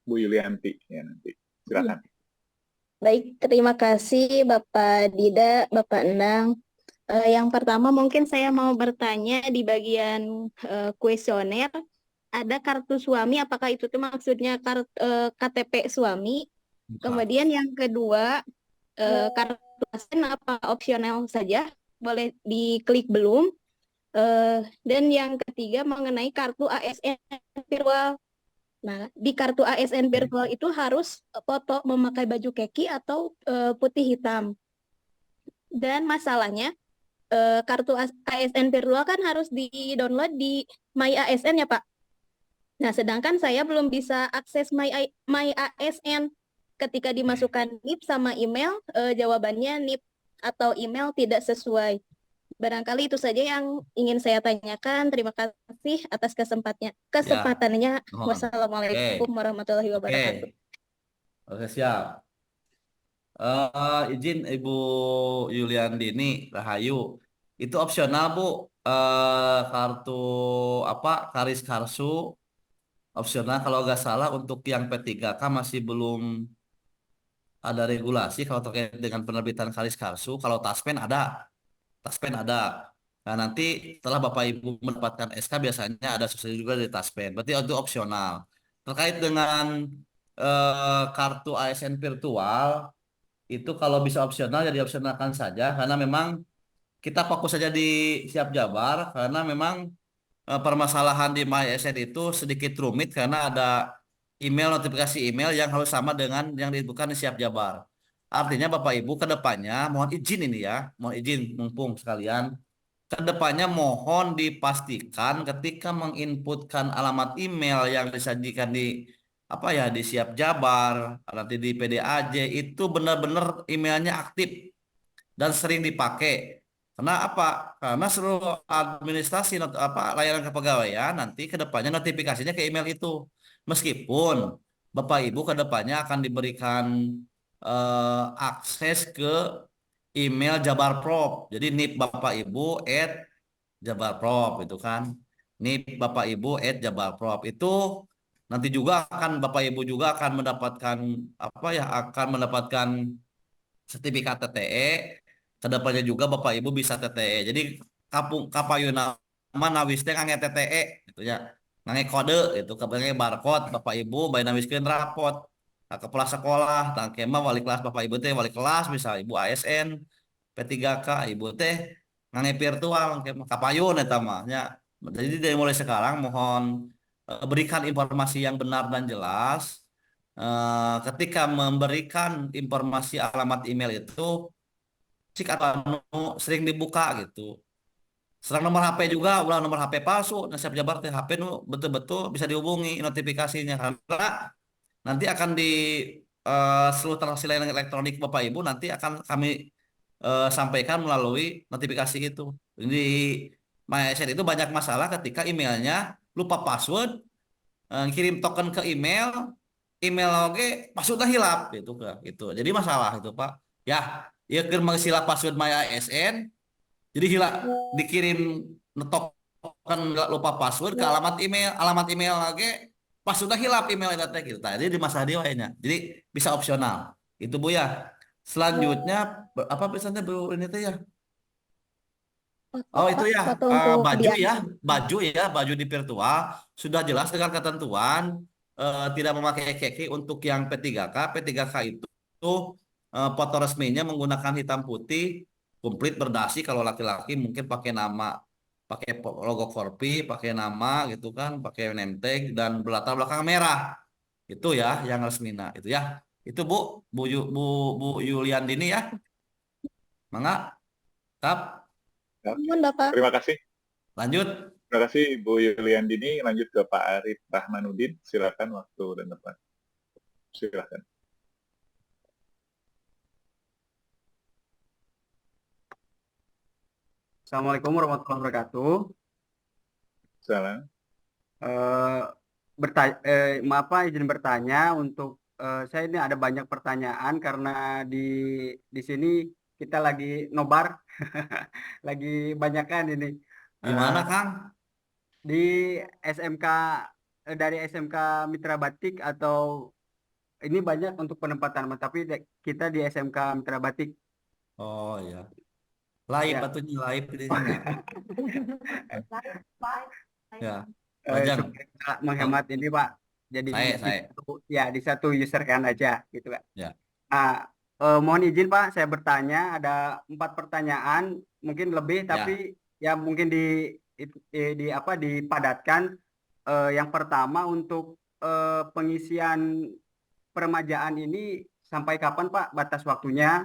Bu Yulianti ya nanti. Silakan. Baik, terima kasih Bapak Dida, Bapak Endang. Yang pertama mungkin saya mau bertanya di bagian kuesioner, ada kartu suami, apakah itu tuh maksudnya KTP suami? Kemudian yang kedua, kartu ASN apa opsional saja? Boleh diklik belum? Dan yang ketiga mengenai kartu ASN virtual. Nah, di kartu ASN virtual itu harus foto memakai baju kaki atau putih hitam. Dan masalahnya, kartu ASN virtual kan harus di-download di My ASN ya Pak. Nah, sedangkan saya belum bisa akses My ASN. Ketika dimasukkan NIP sama email, jawabannya NIP atau email tidak sesuai. Barangkali itu saja yang ingin saya tanyakan. Terima kasih atas kesempatannya. Wassalamualaikum warahmatullahi wabarakatuh. Oke, siap. Izin Ibu Yuliandini Rahayu, itu opsional Bu. Kartu Karis Karsu opsional kalau nggak salah untuk yang P3K masih belum ada regulasi kalau terkait dengan penerbitan Karis Karsu. Kalau Taspen ada. Nah, nanti setelah Bapak Ibu mendapatkan SK biasanya ada subsidi juga dari Taspen. Berarti itu opsional. Terkait dengan kartu ASN virtual itu kalau bisa opsional ya diopsionalkan saja karena memang kita fokus saja di Siap Jabar karena memang permasalahan di MyASN itu sedikit rumit karena ada email notifikasi email yang harus sama dengan yang disebutkan di Siap Jabar. Artinya Bapak Ibu ke depannya mohon izin ini ya, mohon izin mumpung sekalian. Kedepannya mohon dipastikan ketika menginputkan alamat email yang disajikan di apa ya di Siap Jabar, nanti di PDAJ itu benar-benar emailnya aktif dan sering dipakai. Karena apa? Karena seluruh administrasi layanan kepegawaian nanti kedepannya notifikasinya ke email itu. Meskipun Bapak Ibu kedepannya akan diberikan akses ke email Jabarprop. Jadi NIP Bapak Ibu @jabarprop itu kan. NIP Bapak Ibu @jabarprop itu nanti juga akan Bapak Ibu juga akan mendapatkan apa ya akan mendapatkan sertifikat TTE. Kedepannya juga Bapak Ibu bisa TTE. Jadi kapayuna nawis teh ngange TTE gitu ya. Ngange kode itu ngange barcode Bapak Ibu bae nawiskeun rapot ke kepala sekolah, tangke mah wali kelas Bapak Ibu teh wali kelas bisa Ibu ASN, P3K, Ibu teh ngange virtual kapayun eta mah nya. Jadi dari mulai sekarang mohon berikan informasi yang benar dan jelas. Ketika memberikan informasi alamat email itu cik atau sering dibuka gitu. Serang nomor HP juga, ulah nomor HP palsu, nah Siap Jabar teh HP nu betul-betul bisa dihubungi notifikasinya karena nanti akan di seluruh transaksi layanan elektronik Bapak Ibu nanti akan kami sampaikan melalui notifikasi itu. Di MySN itu banyak masalah ketika emailnya lupa password, kirim token ke email, email oke passwordnya hilap gitu kan gitu. Jadi masalah itu Pak. Ya, ya kirim silap password MyASN, jadi hilap dikirim token lupa password ke alamat email lagi passwordnya hilap email itu teh gitu. Jadi di masalah dia kayaknya. Jadi bisa opsional. Itu Bu ya. Selanjutnya apa pesannya Bu ini teh ya? Oh itu ya Foto untuk baju dia. ya, baju di virtual sudah jelas dengan ketentuan tidak memakai keki untuk yang P3K. P3K itu foto resminya menggunakan hitam putih, komplit berdasi. Kalau laki-laki mungkin pakai nama, pakai logo Korpi, pakai nama gitu kan, pakai name tag dan berlatar belakang merah. Itu ya yang resmina itu ya. Itu Bu Yuliandini ya. Mangga, tap Ya, Mohon Bapak. terima kasih. lanjut. Terima kasih Bu Yuliandini. Lanjut ke Pak Arif Rahmanuddin. Silakan waktu dan tempat. Silakan. Assalamualaikum warahmatullahi wabarakatuh. Salam. Maaf Pak, izin bertanya untuk saya ini ada banyak pertanyaan karena di sini kita lagi nobar, lagi banyakan ini Gimana Eh, Kang? di SMK dari SMK Mitra Batik atau ini banyak untuk penempatan, tapi kita di SMK Mitra Batik Oh ya. Live ya. batunya live di sini. Ya. Lajang. Supaya bisa menghemat ini Pak. Jadi Saya. di satu user kan aja gitu Pak. Ya. Ah, mohon izin Pak, saya bertanya ada 4 pertanyaan, mungkin lebih tapi Ya. ya mungkin dipadatkan. Yang pertama untuk pengisian peremajaan ini sampai kapan Pak batas waktunya?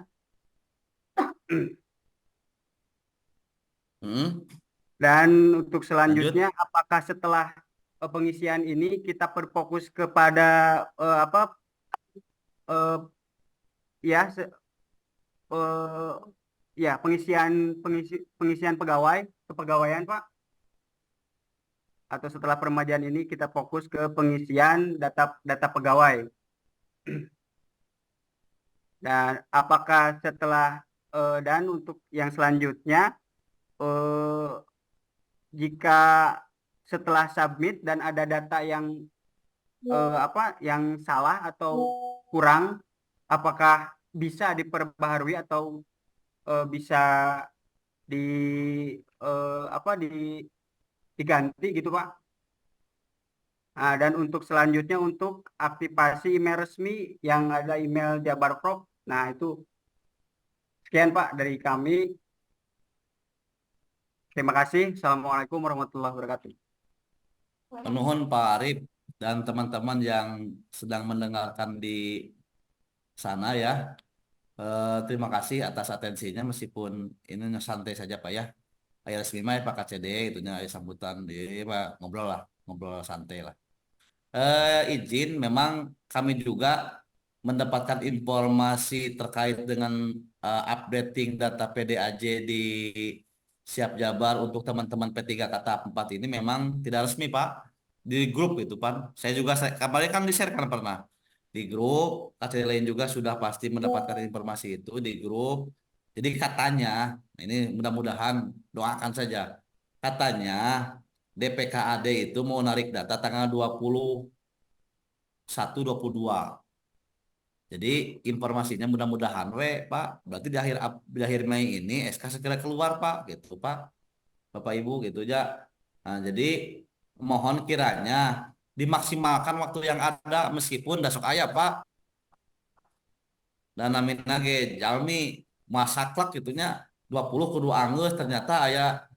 Dan untuk selanjutnya apakah setelah pengisian ini kita berfokus kepada pengisian kepegawaian Pak, atau setelah peremajaan ini kita fokus ke pengisian data pegawai. Dan apakah setelah dan untuk yang selanjutnya jika setelah submit dan ada data yang yang salah atau kurang, apakah bisa diperbaharui atau bisa diganti gitu Pak. Nah, dan untuk selanjutnya untuk aktivasi email resmi yang ada email Jabarprop. Nah, itu sekian Pak dari kami. Terima kasih. Assalamualaikum warahmatullahi wabarakatuh. Nuhun Pak Arif dan teman-teman yang sedang mendengarkan di sana ya. Terima kasih atas atensinya meskipun ini santai saja Pak ya. Ayah resmi mah Pak KCD itunya ayah sambutan di Pak ngobrol santai lah. Izin memang kami juga mendapatkan informasi terkait dengan updating data PDAJ di Siap Jabar untuk teman-teman P3K tahap 4 ini memang tidak resmi Pak di grup itu Pak. Saya juga kabarnya kan di-share kan pernah di grup, KCD lain juga sudah pasti mendapatkan informasi itu di grup. Jadi katanya, ini mudah-mudahan doakan saja. Katanya DPKAD itu mau narik data tanggal 21, 22. Jadi informasinya mudah-mudahan Pak. Berarti di akhir Mei ini SK segera keluar Pak, gitu Pak. Bapak Ibu gitu aja. Nah, jadi mohon kiranya dimaksimalkan waktu yang ada meskipun dasok ayah Pak. Dan namina ge jalmi masaklak gitunya 20 kudu anggeus ternyata aya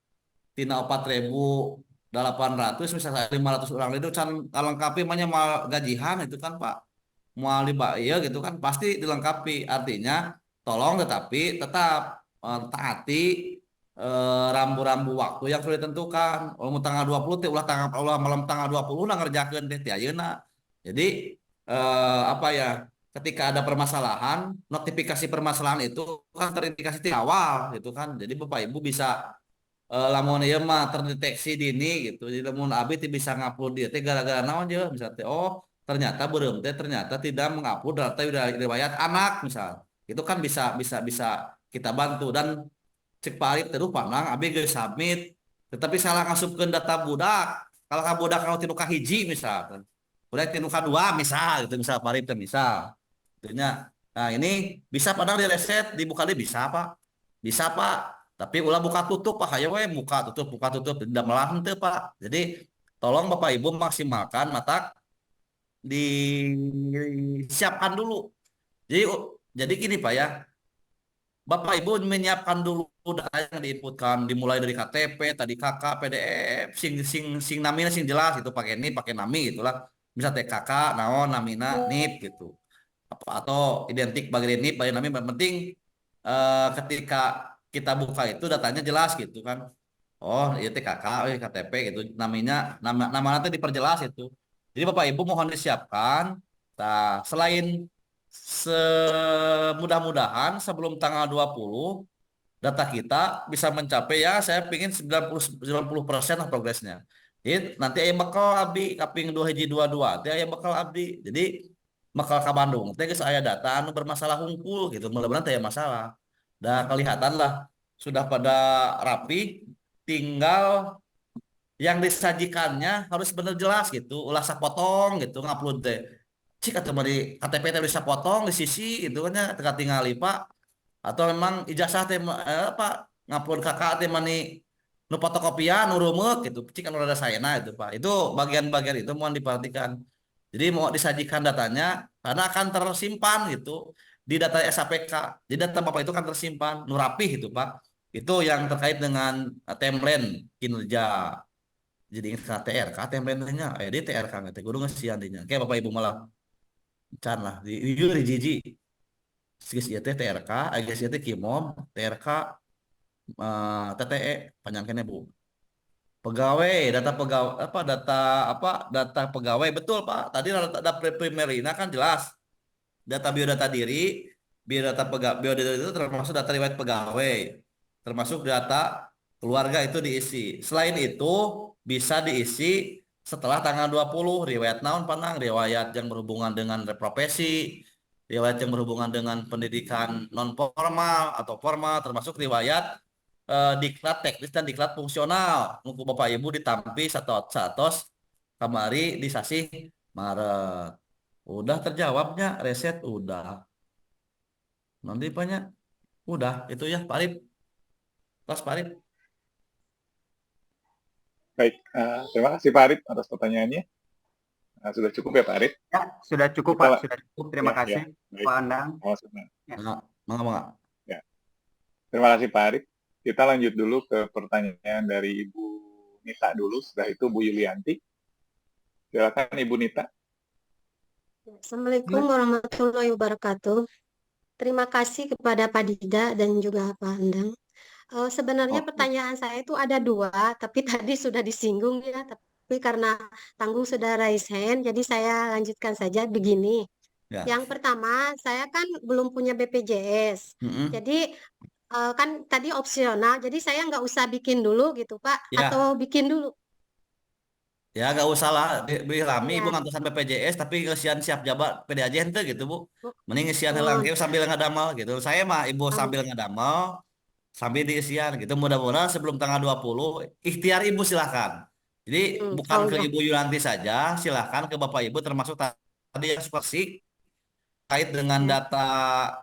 tina 4.800 misalnya 500 orang itu can kalengkapi namanya mal gajihan itu kan Pak. Moal diba iya gitu kan pasti dilengkapi. Artinya tolong tetapi tetap taati rambu-rambu waktu yang sudah ditentukan. Mau tanggal 20 teh ulah malam tanggal 20 nah ngerjakeun teh ti ayeuna. Jadi apa ya? Ketika ada permasalahan, notifikasi permasalahan itu kan terindikasi di awal gitu kan. Jadi Bapak Ibu bisa lamun ieu mah terdeteksi dini gitu. Jadi lamun abi teh bisa ngupload dia teh gara-gara naon je misalnya teh oh ternyata beureum teh ternyata tidak mengupload data riwayat anak misal. Itu kan bisa kita bantu dan cek parit terus pandang abi geus submit tetapi salah ngasupkeun data budak. Kalau ka budak kalau tinu ka hiji misal. Budak tinu ka dua misal gitu misal parit teh misal. Itunya. Nah, ini bisa padahal di reset dibuka deh bisa Pak. Bisa Pak. Tapi ulah buka tutup Pak, hayo we buka tutup tidak melarang teu Pak. Jadi tolong Bapak Ibu maksimalkan mata disiapkan dulu. Jadi gini Pak ya. Bapak Ibu menyiapkan dulu data yang diinputkan dimulai dari KTP, tadi KK, PDF, sing namina sing jelas itu pakai ini, pakai nami gitulah. Bisa TKK, naon, namina, NIP gitu. Atau identik bagian NIP, bagian nami yang penting ketika kita buka itu datanya jelas gitu kan. Oh, iya TKK, KTP gitu. Nama nanti diperjelas itu. Jadi Bapak Ibu mohon disiapkan. Nah, selain semudah-mudahan sebelum tanggal 20 data kita bisa mencapai ya saya pingin 90% lah progresnya. Jadi nanti ayah bakal abdi kaping 2 hiji 22 teh ayah bakal abdi. Jadi bakal ke Bandung teh geus aya data anu bermasalah hungkul gitu. Mudah-mudahan teh masalah. Dah kelihatan lah sudah pada rapi tinggal yang disajikannya harus benar jelas gitu. Ulah sapotong gitu ngupload teh. Cik atau di KTP teh bisa potong di sisi itu kan ya teka tinggali Pak atau memang ijazah teh apa ngupload kakak teh mani nu fotokopian nu rumeuk gitu cik anu rada saena itu Pak itu bagian-bagian itu mohon diperhatikan jadi mau disajikan datanya karena akan tersimpan gitu di data SAPK di data Bapak itu kan tersimpan nu rapih itu Pak itu yang terkait dengan timeline kinerja jadi ingat TRK timeline-nya di TRK teh kudu ngesian dinya kayak Bapak Ibu malah can lah di jiji geus ieu teh TRK geus ieu teh Kimom TRK TTE panjangkeunnya Bu pegawai data pegawai betul Pak tadi data primerina kan jelas data biodata itu termasuk data riwayat pegawai termasuk data keluarga itu diisi selain itu bisa diisi setelah tanggal 20 riwayat naon panang riwayat yang berhubungan dengan profesi riwayat yang berhubungan dengan pendidikan non formal atau formal termasuk riwayat diklat teknis dan diklat fungsional untuk Bapak Ibu ditampi satu kamari di sasi Maret udah terjawabnya reset udah nanti banyak udah itu ya Pak Arif pas Pak Arif. Baik, terima kasih Pak Arif atas pertanyaannya. Sudah cukup ya Pak Arif? Ya, sudah cukup Pak, sudah cukup. Terima kasih Pak Andang. Mangga. Ya. Terima kasih Pak Arif. Kita lanjut dulu ke pertanyaan dari Ibu Nita dulu, setelah itu Bu Yulianti. Silakan Ibu Nita. Assalamualaikum warahmatullahi wabarakatuh. Terima kasih kepada Pak Dida dan juga Pak Endang. Sebenarnya Oh, pertanyaan saya itu ada dua, tapi tadi sudah disinggung ya. Tapi karena Tanggung sudah raise hand, jadi saya lanjutkan saja begini. Ya. Yang pertama, saya kan belum punya BPJS. Mm-mm. Jadi kan tadi opsional, jadi saya nggak usah bikin dulu gitu Pak, Ya. atau bikin dulu. Ya gak usah lah, Rami Ya. Ibu ngantosan BPJS tapi ngesian siap jabat PD aja ente gitu Bu. Bu. Mending ngesian Oh, helang sambil ngadamel gitu. Saya mah Ibu sambil ngadamel, sambil diisian gitu. Mudah-mudahan sebelum tanggal 20 ikhtiar Ibu silahkan. Jadi bukan oh ke ya. Ibu Yulanti saja, silahkan ke Bapak Ibu termasuk tadi yang supersik terkait dengan Ya. data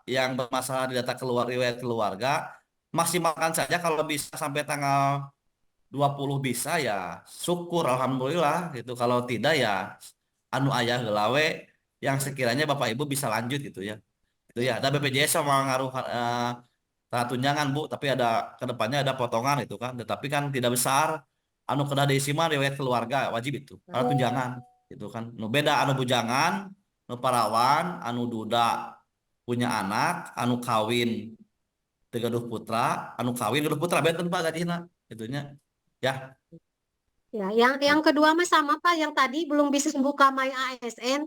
yang bermasalah di data riwayat keluarga. Maksimalkan saja kalau bisa sampai tanggal 20 bisa ya syukur alhamdulillah gitu. Kalau tidak ya anu ayah gelawe yang sekiranya Bapak Ibu bisa lanjut gitu ya. Itu ya ada BPJS sama ngaruh tunjangan Bu, tapi ada kedepannya ada potongan itu kan, tetapi kan tidak besar. Anu kena diisi mah riwayat keluarga wajib itu. Karena tunjangan gitu kan. Nu beda anu bujangan, nu parawan, anu duda punya anak, anu kawin tegaduh putra, anu kawin gaduh putra benten Pak gajina itunya. Ya. Ya, yang kedua mah sama Pak, yang tadi belum bisa buka My ASN.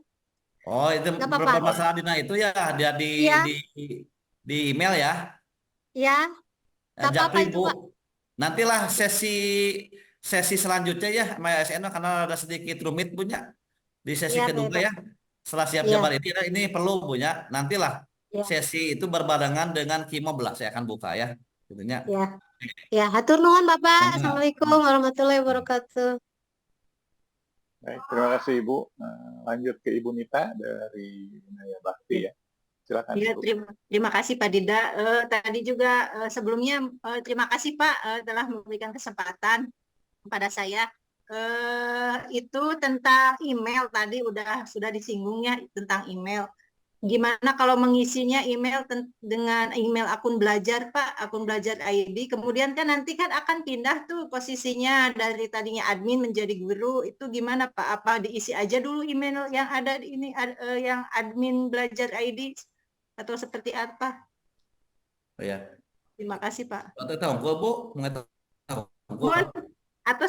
Oh, itu Nggak apa-apa. bermasalah Dina itu ya, dia Iya. di email ya. Ya, nggak apa-apa Japri itu Bu. Pak. Nantilah sesi selanjutnya ya, MySN karena ada sedikit rumit punya di sesi Iya, kedua Pak. ya. Setelah siap Iya. jabar ini perlu punya. Nantilah Ya. sesi itu berbarengan dengan Kimob lah saya akan buka ya. Gitunya. Ya. Ya, hatur nuhun Bapak. Sama. Assalamualaikum warahmatullahi wabarakatuh. baik, terima kasih Ibu. Lanjut ke Ibu Nita dari Naya Bakti ya. Silakan Ya, Ibu. terima kasih Pak Dida. Tadi juga sebelumnya terima kasih Pak telah memberikan kesempatan kepada saya. Itu tentang email tadi sudah disinggung ya tentang email. Gimana kalau mengisinya email dengan email akun belajar Pak, akun belajar ID. Kemudian kan nanti kan akan pindah tuh posisinya dari tadinya admin menjadi guru. Itu gimana Pak? Apa diisi aja dulu email yang ada ini yang admin belajar ID atau seperti apa? Oh ya. Terima kasih Pak. Atau tahu gua Bu, mengetahui. Mohon atau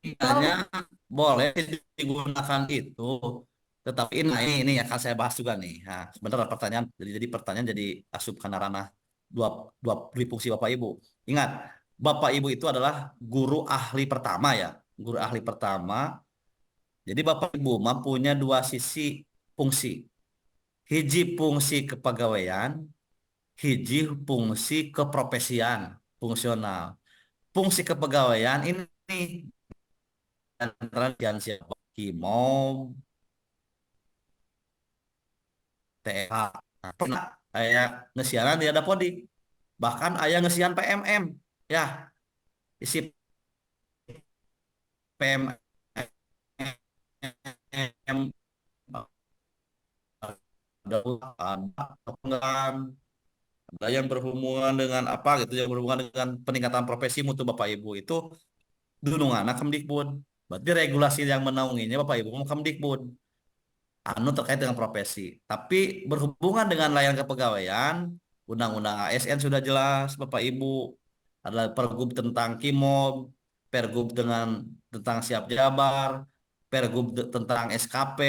Emailnya boleh digunakan itu. Tetapi ini akan saya bahas juga nih. Nah, sebentar pertanyaan. Jadi pertanyaan jadi asup karena ranah dua fungsi Bapak Ibu. Ingat, Bapak Ibu itu adalah guru ahli pertama ya. Guru ahli pertama. Jadi Bapak Ibu punya dua sisi fungsi. Hiji fungsi kepegawaian, hiji fungsi keprofesian, fungsional. Fungsi kepegawaian ini antara siapa? Kimob, TH, ayah ngesianan dia ada podi, bahkan ayah ngesian PMM ya, isi PMM ada yang berhubungan dengan apa gitu, yang berhubungan dengan peningkatan profesi mutu Bapak Ibu itu dunungan Kemdikbud. Berarti regulasi yang menaunginya Bapak Ibu Kemdikbud. Anu terkait dengan profesi. Tapi berhubungan dengan layanan kepegawaian, Undang-Undang ASN sudah jelas Bapak Ibu. Ada Pergub tentang Kimob, Pergub tentang siap jabar, Pergub tentang SKP,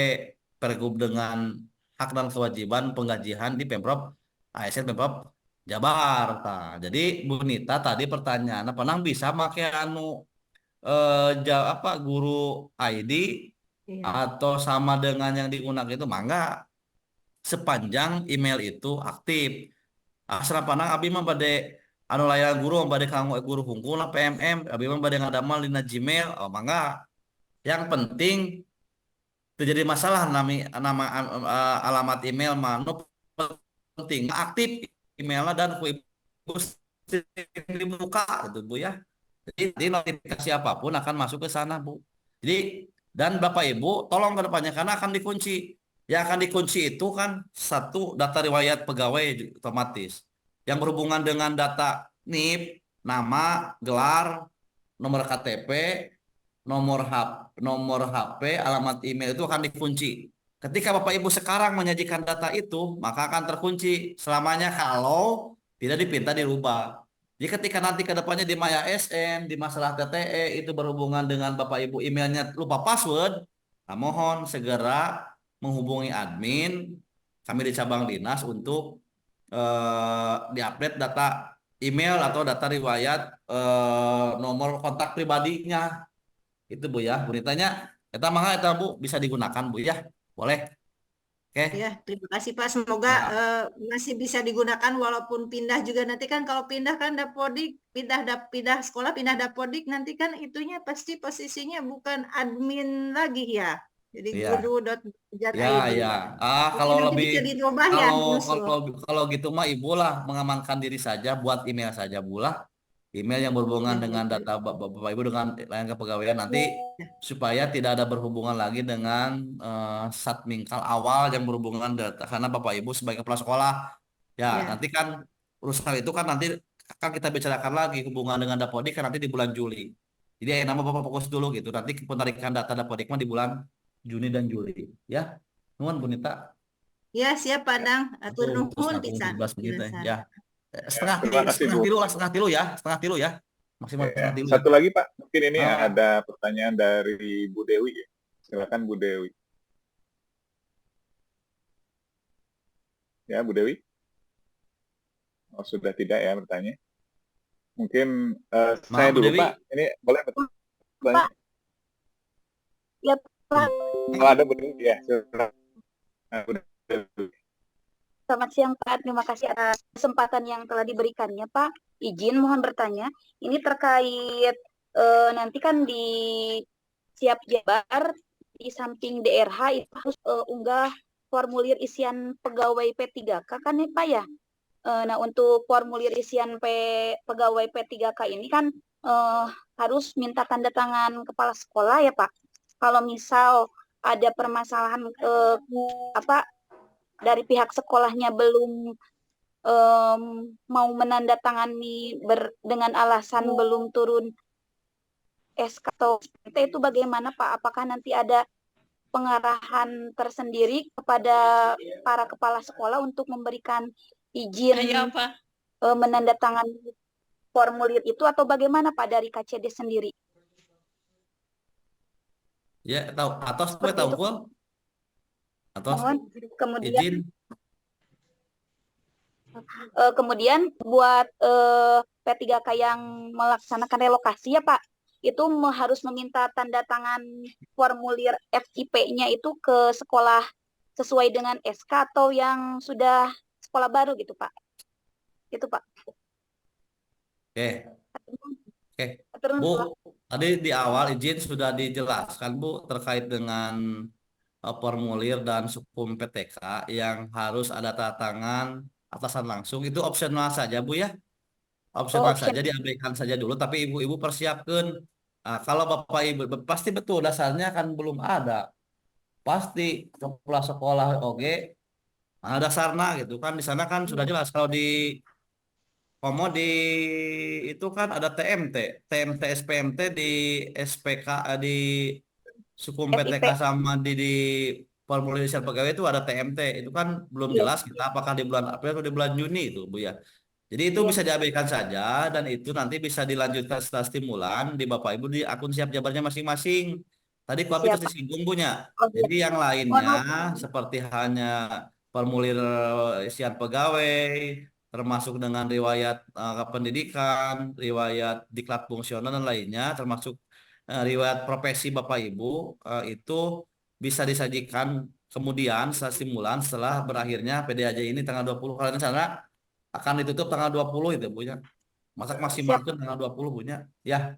Pergub dengan hak dan kewajiban penggajian di Pemprov ASN Pemprov Jabar. Nah, jadi Bu Nita tadi pertanyaan, apa nang bisa pakai anu guru ID atau sama dengan yang digunakan itu mangga sepanjang email itu aktif. Asal panang abi mah bade anu layanan guru bade kanggo guru hungkul lah PMM, abi mah bade ngadamal dina Gmail, oh mangga. Yang penting terjadi masalah nama alamat email mah penting aktif emailnya dan ku ibu dibuka gitu Bu ya. Jadi notifikasi apapun akan masuk ke sana Bu. Jadi dan Bapak Ibu tolong ke depannya karena akan dikunci. Yang akan dikunci itu kan satu data riwayat pegawai otomatis. Yang berhubungan dengan data NIP, nama, gelar, nomor KTP, nomor HP, alamat email itu akan dikunci. Ketika Bapak Ibu sekarang menyajikan data itu, maka akan terkunci selamanya kalau tidak dipinta dirubah. Jadi ketika nanti ke depannya di Maya SN, di masalah TTE itu berhubungan dengan Bapak Ibu emailnya lupa password, nah mohon segera menghubungi admin kami di cabang dinas untuk diupdate data email atau data riwayat nomor kontak pribadinya. Itu Bu ya. Bu ditanya, eta mangga eta Bu bisa digunakan Bu ya. Boleh. Oke. Ya, terima kasih Pak. Semoga Nah, masih bisa digunakan walaupun pindah juga nanti kan kalau pindah kan dapodik, pindah sekolah, pindah dapodik nanti kan itunya pasti posisinya bukan admin lagi ya. Jadi iya. guru.jat.id. Ya. Jadi Kalau nanti lebih bisa dirubah ya, nyusul. kalau gitu mah Ibu lah mengamankan diri saja, buat email saja Bu lah. Email yang berhubungan Ya, dengan baik. data Bapak Ibu dengan layanan kepegawaian nanti supaya tidak ada berhubungan lagi dengan satmingkal awal yang berhubungan data karena Bapak Ibu sebagai kepala sekolah ya Ya. nanti kan urusan itu kan nanti akan kita bicarakan lagi hubungan dengan Dapodik kan nanti di bulan Juli. Jadi nama Bapak fokus dulu gitu. Nanti penarikan data Dapodik mah di bulan Juni dan Juli ya. Nuhun Bu Nita. Ya, siap Padang. Atur Terus nuhun aku pisan 17 menit penjelasan. ya. Ya, terima kasih Bu. Setengah tilu ya. Maksimal Ya, setengah tilu. satu lagi Pak, mungkin ini Ah. ada pertanyaan dari Bu Dewi ya. Silakan Bu Dewi. Ya, Bu Dewi. Oh, sudah tidak ya bertanya. Mungkin saya Maaf Bu dulu Dewi. Pak. Ini boleh bertanya? Pak. Ya Pak, Kalau ada Bu Dewi ya. Silakan. Nah, Bu Dewi. selamat siang Pak. Terima kasih atas kesempatan yang telah diberikannya Pak. Izin mohon bertanya. Ini terkait nanti kan di Siap Jabar di samping DRH itu harus unggah formulir isian pegawai P3K kan ya Pak ya. Nah untuk formulir isian pegawai P3K ini kan harus minta tanda tangan kepala sekolah ya Pak. Kalau misal ada permasalahan dari pihak sekolahnya belum mau menandatangani dengan alasan belum turun SK atau SPT itu bagaimana Pak? Apakah nanti ada pengarahan tersendiri kepada para kepala sekolah untuk memberikan izin menandatangani formulir itu atau bagaimana Pak dari KCD sendiri? Ya, tahu atas gue Seperti tahu itu. kok. Atas Mohon. Kemudian izin. kemudian buat P3K yang melaksanakan relokasi ya Pak, itu harus meminta tanda tangan formulir FIP-nya itu ke sekolah sesuai dengan SK atau yang sudah sekolah baru gitu Pak. Itu Pak. Oke. Terus Bu, Pak. tadi di awal izin sudah dijelaskan Bu terkait dengan formulir dan sukum PTK yang harus ada tanda tangan atasan langsung itu opsional saja Bu ya. Opsional saja, diabaikan saja dulu tapi ibu-ibu persiapkan. Nah, kalau Bapak Ibu pasti betul dasarnya kan belum ada. Pasti kepala sekolah oke ada dasarnya gitu kan di sana kan sudah jelas kalau di itu kan ada TMT, SPMT di SPK di Sukum PTK sama di formulir isian pegawai itu ada TMT. Itu kan belum jelas kita apakah di bulan April atau di bulan Juni itu Bu ya. Jadi itu bisa diabaikan saja dan itu nanti bisa dilanjutkan setelah stimulan di Bapak Ibu di akun Siap Jabarnya masing-masing. Tadi Kuapi itu disinggung punya. Jadi yang lainnya seperti hanya formulir isian pegawai, termasuk dengan riwayat pendidikan, riwayat diklat fungsional dan lainnya, termasuk riwayat profesi Bapak Ibu itu bisa disajikan kemudian setelah stimulan setelah berakhirnya PDAJ ini tanggal 20 kalau sana akan ditutup tanggal 20 itu Bu ya. Masa maksimalkan tanggal 20 Bu ya. Ya.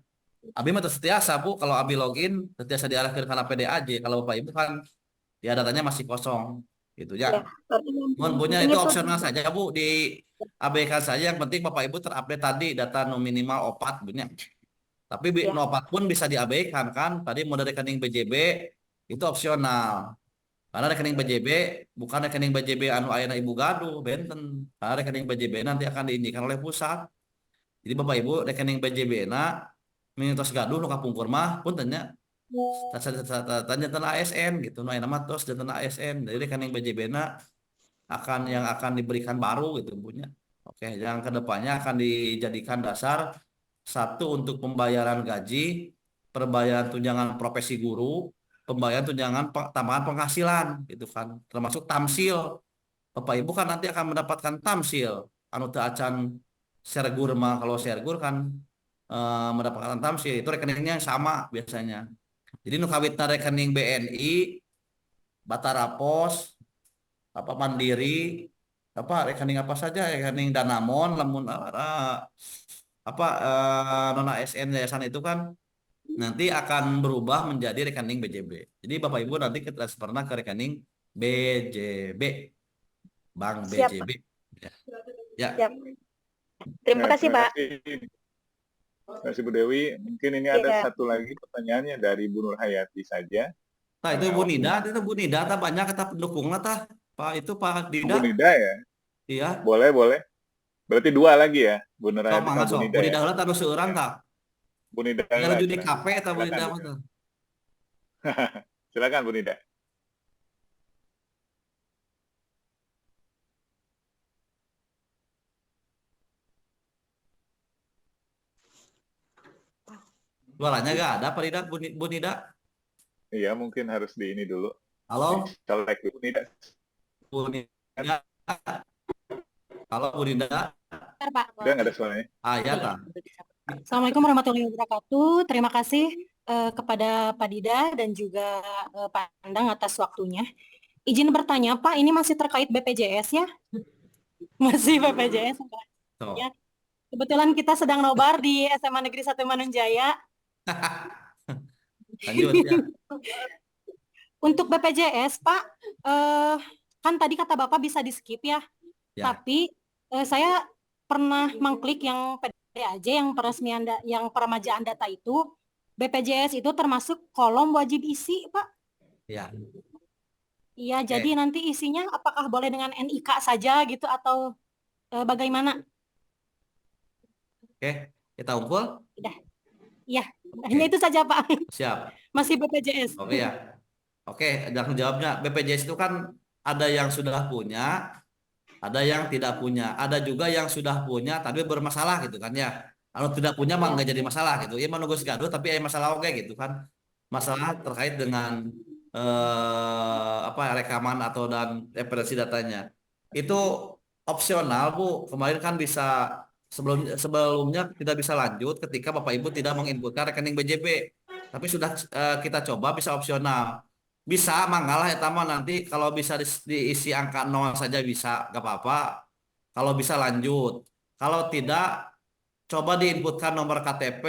Abi mah setiasa Bu kalau Abi login setiasa diarahkan karena PDAJ kalau Bapak Ibu kan ya datanya masih kosong gitu ya. Mohon punya itu opsional saja Bu diabaikan saja yang penting Bapak Ibu terupdate tadi data minimal opat Bu ya. Tapi opat pun bisa diabaikan kan. Tadi mau dari rekening BJB itu opsional. Karena rekening BJB bukan rekening BJB anu ayana Ibu gaduh benten. Karena rekening BJB nanti akan diinjikan oleh pusat. Jadi Bapak Ibu rekening BJB na mintos gaduh nu kapungkur mah puntennya tanya tentang ASN gitu, no nama tos dan tentang ASN dari rekening BJB yang akan diberikan baru gitu punya. Oke, yang kedepannya akan dijadikan dasar satu untuk pembayaran gaji, pembayaran tunjangan profesi guru, pembayaran tunjangan tambahan penghasilan gitu kan, termasuk tamsil. Bapak Ibu kan nanti akan mendapatkan tamsil. Anu teu acan sergur mah kalau sergur kan mendapatkan tamsil itu rekeningnya yang sama biasanya. Jadi nu kawitna rekening BNI, Batara Pos, apa Mandiri, apa rekening apa saja rekening Danamon, lamun apa non ASN yayasan itu kan nanti akan berubah menjadi rekening BJB. Jadi Bapak Ibu nanti kita transfernya ke rekening BJB, Bank Siap, BJB. Pak. Ya. Siap. Terima kasih, terima Pak. kasih. Terima kasih Bu Dewi. Mungkin ini ada Iya. satu lagi pertanyaannya dari Bu Nur Hayati saja. Nah itu Bu Nida, banyak kata pendukungnya tah. Pak itu Pak Dida. Bu Nida ya? Iya. Boleh. Berarti dua lagi ya, Bu Nur So, Hayati sama Bu so. Nida Bu Nida ya? ulah taruh seueuran tah. Bu Nida Kalau enggak, di silakan. kafe atau Bu Nida Silakan, mah tuh. Silakan Bu Nida. Suaranya nggak ada Pak Dida, Bu Nida. Iya, mungkin harus di ini dulu. Halo, Selek Bu Nida. Bu Nida. Halo Bu Nida. Bentar, Pak. Udah nggak ada suaranya? Ya tah. Assalamualaikum warahmatullahi wabarakatuh. Terima kasih kepada Pak Dida dan juga Pak Andang atas waktunya. Izin bertanya, Pak, ini masih terkait BPJS ya? Masih BPJS. So. Ya. Kebetulan kita sedang nobar di SMA Negeri 1 Manunjaya. Lanjut ya. Untuk BPJS, Pak, kan tadi kata Bapak bisa di-skip ya. Tapi saya pernah mengklik yang PDAJ, yang peresmian yang peremajaan data itu, BPJS itu termasuk kolom wajib isi, Pak. Ya. Iya, jadi nanti isinya apakah boleh dengan NIK saja gitu atau bagaimana? Oke, kita unggul? Udah. Iya, hanya itu saja, Pak. Siap. Masih BPJS. Oke ya. Oke, jangan jawabnya. BPJS itu kan ada yang sudah punya, ada yang tidak punya, ada juga yang sudah punya tapi bermasalah gitu kan ya. Kalau tidak punya mah nggak jadi masalah gitu. Ya menunggu gaduh tapi ada masalah oke gitu kan. Masalah terkait dengan rekaman atau dan referensi datanya. Itu opsional Bu. Kemarin kan bisa sebelumnya tidak bisa lanjut ketika Bapak Ibu tidak menginputkan rekening BJB. Tapi sudah kita coba bisa opsional. Bisa mangalah ya nanti kalau bisa diisi angka 0 saja bisa gak apa-apa. Kalau bisa lanjut. Kalau tidak coba diinputkan nomor KTP,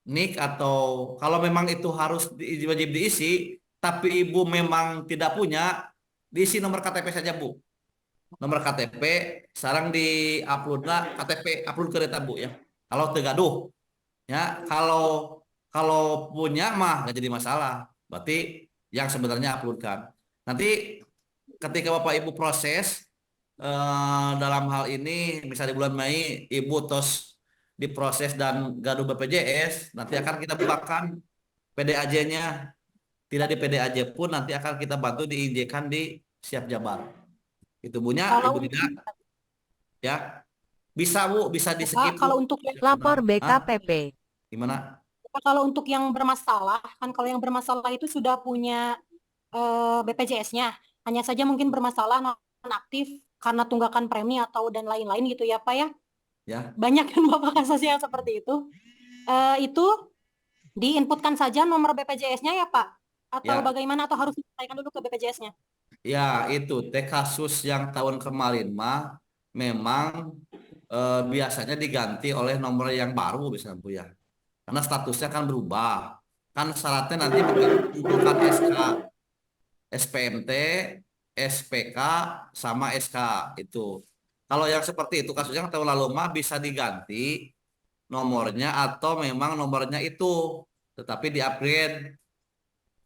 NIK atau kalau memang itu harus wajib diisi tapi Ibu memang tidak punya, diisi nomor KTP saja Bu. Nomor KTP sekarang di-upload KTP upload ke data Bu ya. Kalau tegaduh ya, kalau punya mah nggak jadi masalah. Berarti yang sebenarnya uploadkan. Nanti ketika Bapak Ibu proses dalam hal ini misalnya di bulan Mei Ibu tos diproses dan gaduh BPJS, nanti akan kita bukakan PDAJ-nya. Tidak di PDAJ pun nanti akan kita bantu diinjekkan di Siap Jabar. Itu Bunya, Ibu tidak? Ya. Bisa Bu, bisa di skip. Kalau untuk lapor BKPP. Gimana? Kalau untuk yang bermasalah, kan kalau yang bermasalah itu sudah punya BPJS-nya. Hanya saja mungkin bermasalah non-aktif karena tunggakan premi atau dan lain-lain gitu ya Pak ya. Ya. Banyak kan Bapak kasusnya yang seperti itu. Itu diinputkan saja nomor BPJS-nya ya Pak? Atau bagaimana? Atau harus disampaikan dulu ke BPJS-nya? Ya itu kasus yang tahun kemarin mah memang biasanya diganti oleh nomor yang baru bisa Bu ya. Karena statusnya kan berubah. Kan syaratnya nanti mengumpulkan SK, SPMT, SPK, sama SK itu. Kalau yang seperti itu kasusnya tahun lalu mah bisa diganti nomornya atau memang nomornya itu tetapi di-upgrade.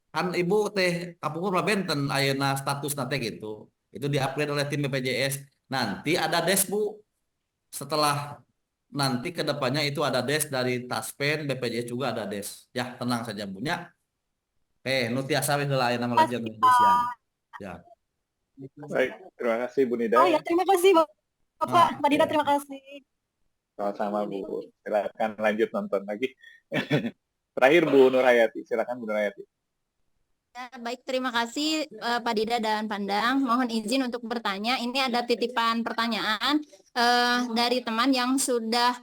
Kan Ibu teh kapungkur benten ayeuna status nanti gitu. Itu di-upgrade oleh tim BPJS. Nanti ada des Bu. Setelah nanti kedepannya itu ada des dari Taspen, BPJS juga ada des. Ya tenang saja Bu. Nu tiasa we heula aya nama lajeng Indonesian. Ya. Baik, terima kasih Bu Nida. Oh ya, terima kasih Bapak. Mbak Dida, Ya. terima kasih. Sama-sama Bu. Silakan lanjut nonton lagi. Terakhir Bu Nurhayati, silakan Bu Nurhayati. Ya, baik, terima kasih Pak Dida dan Pandang. Mohon izin untuk bertanya. Ini ada titipan pertanyaan dari teman yang sudah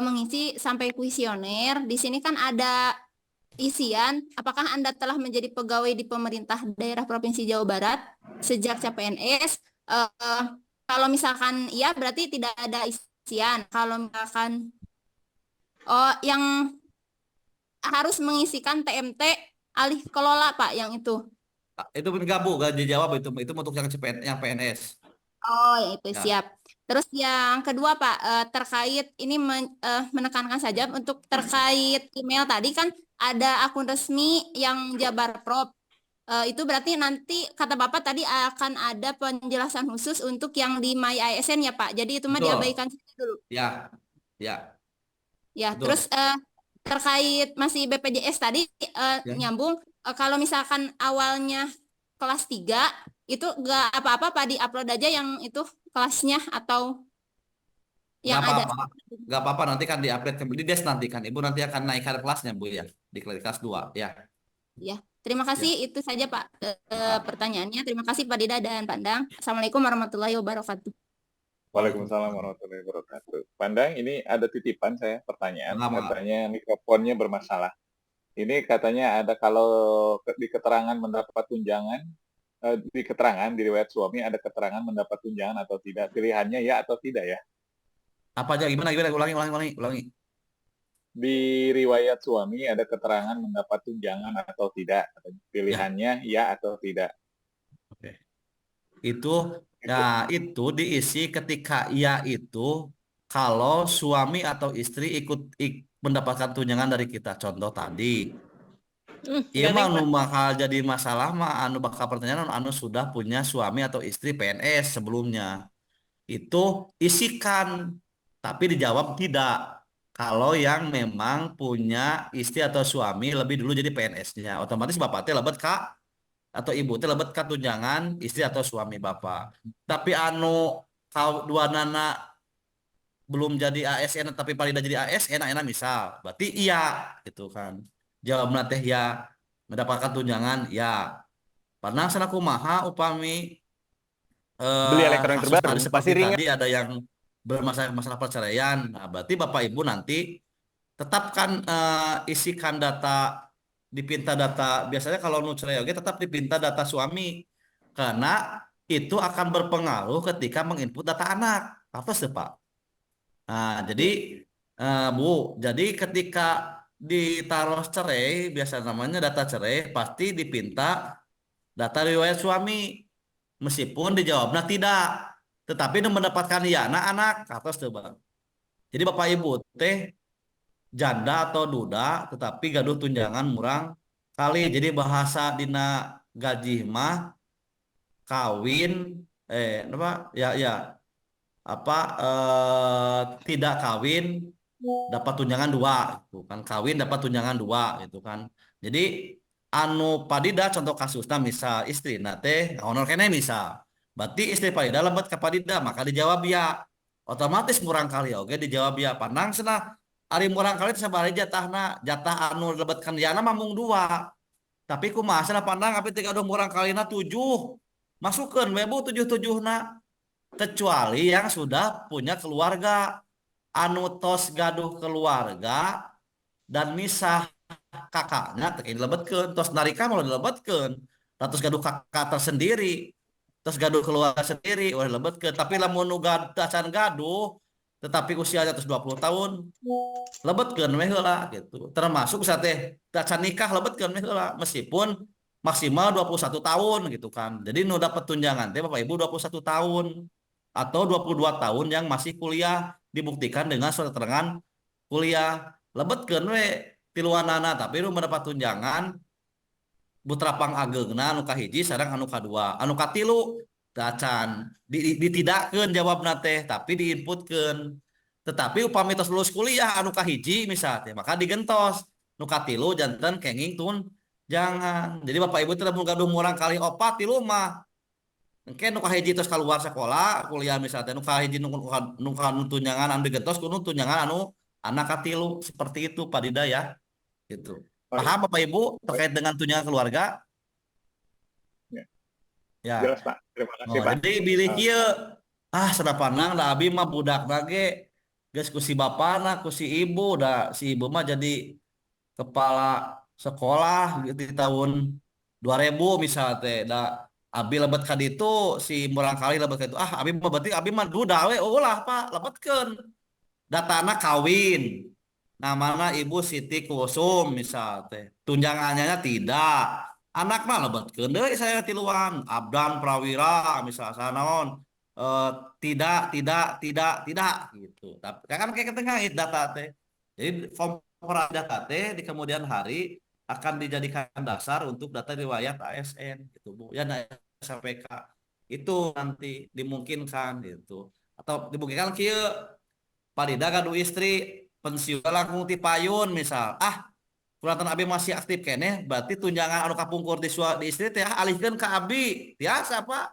mengisi sampai kuesioner. Di sini kan ada isian, apakah Anda telah menjadi pegawai di pemerintah daerah Provinsi Jawa Barat sejak CPNS? Kalau misalkan iya, berarti tidak ada isian. Kalau misalkan yang harus mengisikan TMT alih kelola Pak, yang itu. Itu enggak Bu, enggak dijawab itu untuk yang yang PNS. Oh, ya itu Ya. siap. Terus yang kedua Pak, terkait ini menekankan saja untuk terkait email tadi kan ada akun resmi yang Jabar Prop. Itu berarti nanti kata Bapak tadi akan ada penjelasan khusus untuk yang di My ASN ya Pak. Jadi itu mah Betul. diabaikan saja dulu. Ya. Ya. Ya, Betul. terus terkait masih BPJS tadi Ya. nyambung, kalau misalkan awalnya kelas 3 itu nggak apa-apa Pak, di-upload aja yang itu kelasnya atau yang ada. Nggak apa-apa, nanti kan di-update kembali di Des nanti kan. Ibu nanti akan naikkan kelasnya Bu ya, di kelas 2 ya. Ya, terima kasih, itu saja Pak pertanyaannya. Terima kasih Pak Dida dan Pandang. Assalamualaikum warahmatullahi wabarakatuh. Waalaikumsalam warahmatullahi wabarakatuh. Pandang, ini ada titipan saya pertanyaan. Sama. Katanya mikrofonnya bermasalah. Ini katanya ada kalau di keterangan mendapat tunjangan, di keterangan di riwayat suami ada keterangan mendapat tunjangan atau tidak. Pilihannya ya atau tidak ya. Apa aja gimana? Ulangi. Di riwayat suami ada keterangan mendapat tunjangan atau tidak. Pilihannya ya atau tidak. Oke. Itu diisi ketika ia itu kalau suami atau istri ikut mendapatkan tunjangan dari kita. Contoh tadi. Iya mah anu bakal jadi masalah mah anu bakal pertanyaan anu sudah punya suami atau istri PNS sebelumnya. Itu isikan, tapi dijawab tidak. Kalau yang memang punya istri atau suami lebih dulu jadi PNS-nya, otomatis bapak teh lebet Kak atau ibu teh lebet ka tunjangan istri atau suami bapak. Tapi anu dua nana belum jadi ASN tapi paling jadi ASN enak misal, berarti iya gitu kan. Jawabna teh ya, mendapatkan tunjangan ya. Padahal sana kumaha upami beli elektronik terbaru pasti ringan. Tadi ada yang bermasalah perceraian. Nah, berarti Bapak Ibu nanti tetapkan isikan data, dipinta data. Biasanya kalau nu cerai oke tetap dipinta data suami karena itu akan berpengaruh ketika menginput data anak. Apa sih Pak? Nah, jadi Bu, jadi ketika ditaruh cerai, biasa namanya data cerai, pasti dipinta data riwayat suami. Meskipun dijawabnya tidak, tetapi mendapatkan ya anak atas tuh Bang. Jadi Bapak Ibu teh janda atau duda, tetapi gaduh tunjangan murang kali. Jadi bahasa dina gaji mah kawin tidak kawin dapat tunjangan 2 gitu kan, kawin dapat tunjangan 2 gitu kan. Jadi anu Padida contoh kasusnya misal istri nate honor kene misal, berarti istri Padida lebet ke Padida maka dijawab ya, otomatis murang kali oke dijawab ya. Pandang cenah ari murang kali sabari jatah anu lebetkan diana mamung 2, tapi kumaha cenah Pandang tapi tiga udah murang kalina 7 masukkeun we Bu 7-7na, kecuali yang sudah punya keluarga anu tos gaduh keluarga dan misah kakaknya tekin dilebetkeun, tos narika mau dilebetkeun, tos gaduh kakak tersendiri, tos gaduh keluarga sendiri udah dilebetkeun. Tapi lamun nu acan gaduh tetapi usianya terus 20 tahun lebetkeun we heula gitu. Termasuk teh acan nikah lebetkeun we heula meskipun maksimal 21 tahun gitu kan. Jadi nu dapat tunjangan teh Bapak Ibu 21 tahun atau 22 tahun yang masih kuliah dibuktikan dengan surat keterangan kuliah. Lebetkeun we tiluanana tapi lu mendapat tunjangan butrapang ageungna anu kahiji sareng anu kadua, anu katilu dacan ditidakkeun jawabna teh tapi diinputkeun. Tetapi upami tos lulus kuliah anu kahiji misalnya maka digentos nu katilu janten kenging tun Jangan. Jadi Bapak Ibu tidak mau gaduh murang kali opat di rumah. Engke nu kahiji tos keluar sekolah, kuliah misalnya nu kahiji nu tunjangan anu digentos kudu tunjangan anu anak katilu seperti itu Pak Dida ya. Gitu. Oh, Paham Bapak Ibu baik. terkait dengan tunjangan keluarga? Ya. Ya. Jelas Pak. Terima kasih Pak. Jadi bilih kieu sada pandang da abi mah budak ge geus ku si bapana ku si ibu da si ibu mah jadi kepala sekolah di tahun 2000 misalnya teh da abi lebet ka ditu si murang kali lebet ka ditu abi mah berarti abi mah duda we ulah Pak lebetkeun datana kawin namana Ibu Siti Kusum misal teh tunjangannya tidak anak mah lebetkeun deui saya tiluan Abdan Prawira misal sanaon tidak gitu tapi kan kayak ketengah data teh jadi form data teh di kemudian hari akan dijadikan dasar untuk data riwayat ASN gitu Bu ya SPK itu nanti dimungkinkan gitu atau dimungkinkan kieu Pak Dida gaduh istri pensiun langkung ti payun misal kurang abi masih aktif kene berarti tunjangan anu kapungkur di istri teh alihkeun ka abi tiasa Pak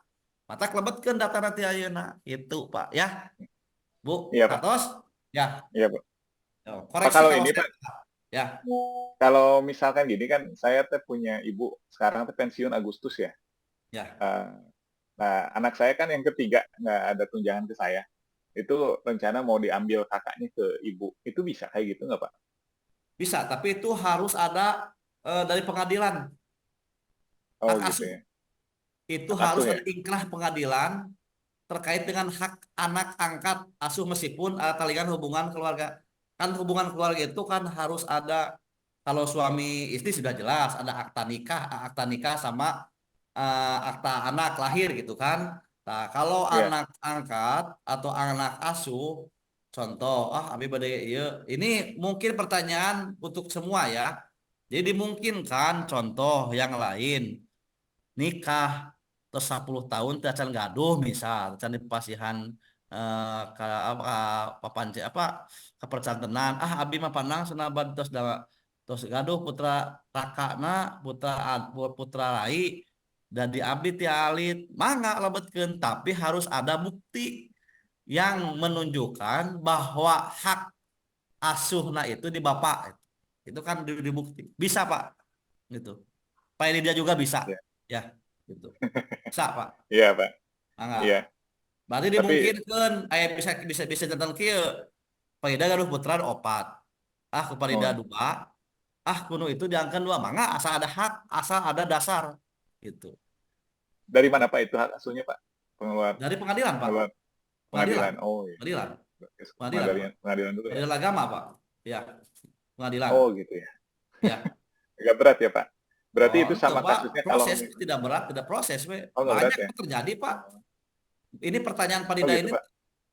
mata kelebetkeun data nanti ayeuna itu Pak ya Bu Iya Pak. Atos ya Iya Pak. koreksi Pak, kalau kalau ini saya Pak, ya kalau misalkan gini kan saya teh punya ibu sekarang teh pensiun Agustus ya. ya Nah, anak saya kan yang ketiga nggak ada tunjangan ke saya. Itu rencana mau diambil kakaknya ke ibu. Itu bisa kayak gitu nggak Pak? bisa tapi itu harus ada dari pengadilan Oh hak gitu asuh ya. itu Hak harus asuh ya. ada ingkrah pengadilan terkait dengan hak anak angkat asuh meskipun ada talikan hubungan keluarga kan hubungan keluarga itu kan harus ada kalau suami istri sudah jelas ada akta nikah sama akta anak lahir gitu kan nah kalau Iya. anak angkat atau anak asuh contoh abi bade ieu ini mungkin pertanyaan untuk semua ya jadi dimungkinkan contoh yang lain nikah terus 10 tahun teh acan gaduh misal acan dipasihan ke kepercantenan abi mah pandang senaban terus gaduh putra rakana putra rai dan di abdi ti alit mangga lebetkeun tapi harus ada bukti yang menunjukkan bahwa hak asuhna itu di bapak itu kan dibukti bisa Pak gitu Pak ini dia juga bisa Iya. ya gitu bisa Pak Iya Pak. mangga Iya. berarti Tapi dimungkinkan bisa tentang kieu Parida gaduh putra opat ku Parida oh, 2 kuno itu diangkat 2 mangga asal ada hak asal ada dasar gitu dari mana Pak itu hak asuhnya Pak? Pengeluar dari pengadilan Pak pengeluar pengadilan pengadilan. Oh iya. pengadilan Pengadilan dulu ya. pengadilan agama Pak ya pengadilan Oh gitu ya. ya Agak berat ya Pak. Berarti itu itu sama Pak kasusnya kalau proses tidak berat tidak proses we oh nggak berat banyak ya. terjadi Pak ini pertanyaan Oh Parida gitu ini Pak.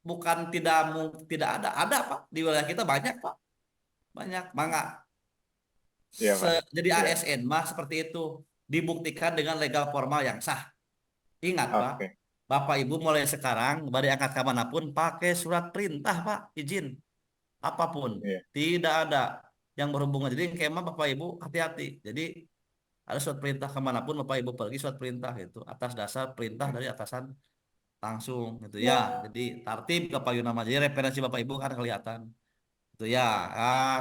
bukan tidak ada Pak di wilayah kita banyak Pak banyak mangga Iya Pak. jadi Iya. ASN mah seperti itu dibuktikan dengan legal formal yang sah ingat Pak Oke. Bapak Ibu mulai sekarang bari angkat ke manapun pakai surat perintah Pak izin apapun Iya. tidak ada yang berhubungan jadi kemah Bapak Ibu hati-hati jadi ada surat perintah kemanapun Bapak Ibu pergi surat perintah itu atas dasar perintah dari atasan langsung gitu ya jadi tertib ke payuna mah jadi referensi Bapak Ibu kan kelihatan itu ya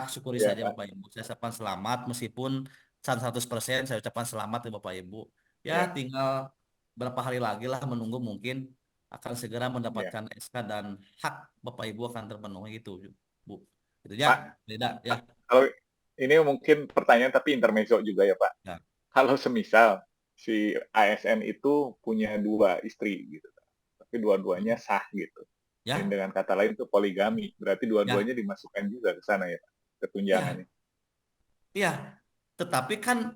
syukuri Iya saja Pak. Bapak Ibu saya ucapkan selamat meskipun 100% saya ucapkan selamat ya Bapak Ibu ya Iya. tinggal berapa hari lagi lah menunggu mungkin akan segera Iya. mendapatkan SK dan hak Bapak Ibu akan terpenuhi itu Bu itu Pak, ya beda ya kalau ini mungkin pertanyaan tapi intermezzo juga ya Pak. ya Kalau semisal si ASN itu punya 2 istri gitu, tapi dua-duanya sah gitu. ya Dan dengan kata lain itu poligami, berarti ya dua-duanya dimasukkan juga ke sana ya Pak, ke ya tunjangannya. iya tetapi kan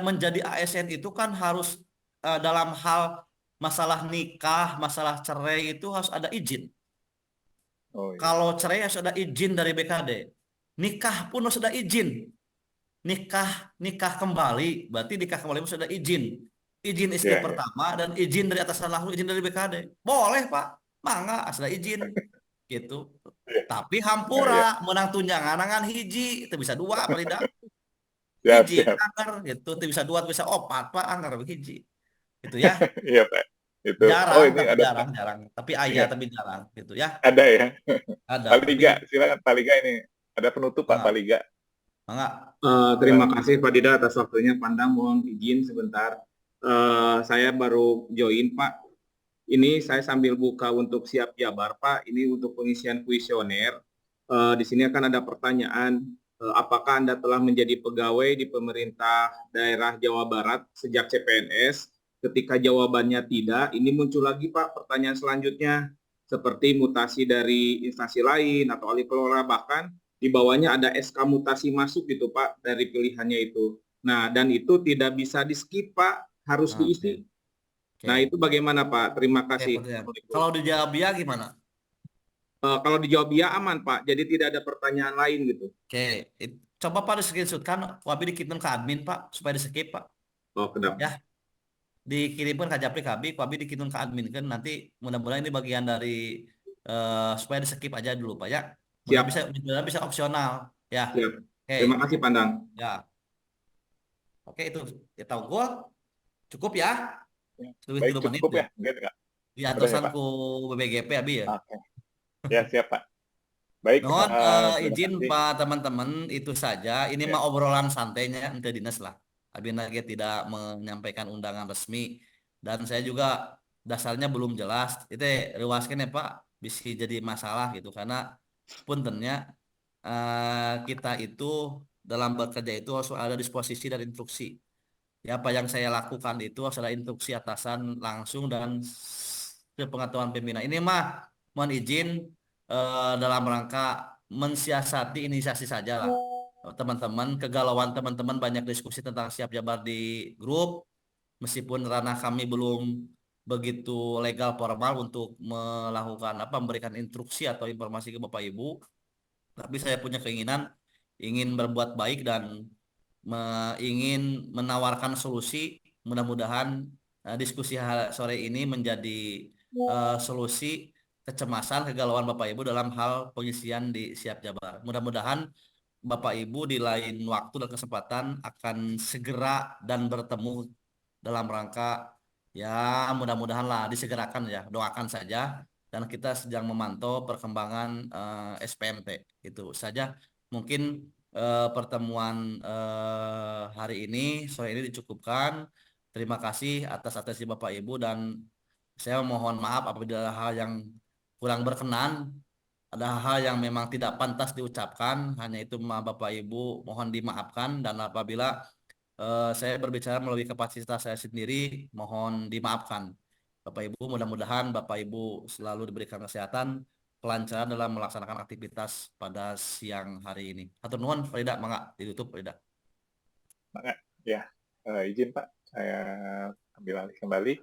menjadi ASN itu kan harus dalam hal masalah nikah masalah cerai itu harus ada izin Oh iya. kalau cerai harus ada izin dari BKD nikah pun harus ada izin nikah kembali berarti nikah kembali harus ada izin istri Iya, iya. pertama dan izin dari atasan langsung izin dari BKD boleh Pak mangga asal izin gitu Iya. tapi Iya, iya. hampura menang tunjangan nangan hiji itu bisa 2 Parida Siap, hiji siap. angker gitu, teu bisa 2 bisa 4 Pak angker hiji. Gitu ya. Iya, Pak. Itu. Oh, Jarang ini tapi ada jarang, jarang. Tapi iya, tapi jarang gitu ya. ada ya. Ada, Pak tapi Liga, silakan Pak Liga ini. Ada penutup Pak enggak, Liga. enggak. Terima kasih Pak Dida atas waktunya. Pandang mohon izin sebentar. Saya baru join Pak. Ini saya sambil buka untuk siap jabar Pak. Ini untuk pengisian kuesioner. Di sini akan ada pertanyaan. Apakah Anda telah menjadi pegawai di pemerintah daerah Jawa Barat sejak CPNS? Ketika jawabannya tidak, ini muncul lagi Pak pertanyaan selanjutnya. Seperti mutasi dari instansi lain atau alih kelola, bahkan di bawahnya ada SK mutasi masuk gitu Pak dari pilihannya itu. Nah, dan itu tidak bisa di-skip Pak, harus diisi. Oke. Nah, itu bagaimana Pak? Terima kasih. Kalau dijawab ya gimana? Kalau dijawab ya aman Pak, jadi tidak ada pertanyaan lain gitu. Oke, coba Pak di-screenshot kan, wabi dikirim ke admin Pak, supaya di-skip Pak. Oh, kenapa? Ya, dikirimkan ke Japri Kabik, wabi dikirim ke admin kan, nanti mudah-mudahan ini bagian dari supaya di-skip aja dulu Pak ya. Siap. Bisa opsional ya. Siap. Oke. Terima kasih Pandang. Ya. Oke, itu ya tahu gua cukup ya. Baik, cukup ya. Di atasanku BBGP abi ya. Oke. Ya, siap Pak. Baik. Mohon terima izin kasih. Pak teman-teman, itu saja. Ini Ya. mah obrolan santainya ente dinas lah. Abi lagi tidak menyampaikan undangan resmi, dan saya juga dasarnya belum jelas. Itu ruaskan ya Pak, bisa jadi masalah gitu karena puntennya kita itu dalam bekerja itu harus ada disposisi dan instruksi. Ya, apa yang saya lakukan itu harus ada instruksi atasan langsung dan sepengetahuan pimpinan. Ini mah mohon izin dalam rangka mensiasati inisiasi saja lah. Teman-teman, kegalauan teman-teman banyak diskusi tentang siap jabar di grup. Meskipun ranah kami belum begitu legal formal untuk melakukan memberikan instruksi atau informasi ke Bapak Ibu, tapi saya punya keinginan ingin berbuat baik dan ingin menawarkan solusi. Mudah-mudahan diskusi sore ini menjadi solusi kecemasan, kegalauan Bapak Ibu dalam hal pengisian di Siap Jabar. Mudah-mudahan Bapak Ibu di lain waktu dan kesempatan akan segera dan bertemu dalam rangka ya mudah-mudahan lah disegerakan ya, doakan saja, dan kita sedang memantau perkembangan SPMT. Itu saja mungkin pertemuan hari ini sore ini dicukupkan. Terima kasih atas atensi Bapak Ibu, dan saya mohon maaf apabila ada hal yang kurang berkenan, ada hal yang memang tidak pantas diucapkan. Hanya itu Bapak Ibu mohon dimaafkan, dan apabila saya berbicara melalui kapasitas saya sendiri, mohon dimaafkan. Bapak Ibu, mudah-mudahan Bapak Ibu selalu diberikan kesehatan, kelancaran dalam melaksanakan aktivitas pada siang hari ini. Hatur nuhun, Farida, mangga ditutup Farida. Mangga, ya. Izin Pak, saya ambil alih kembali.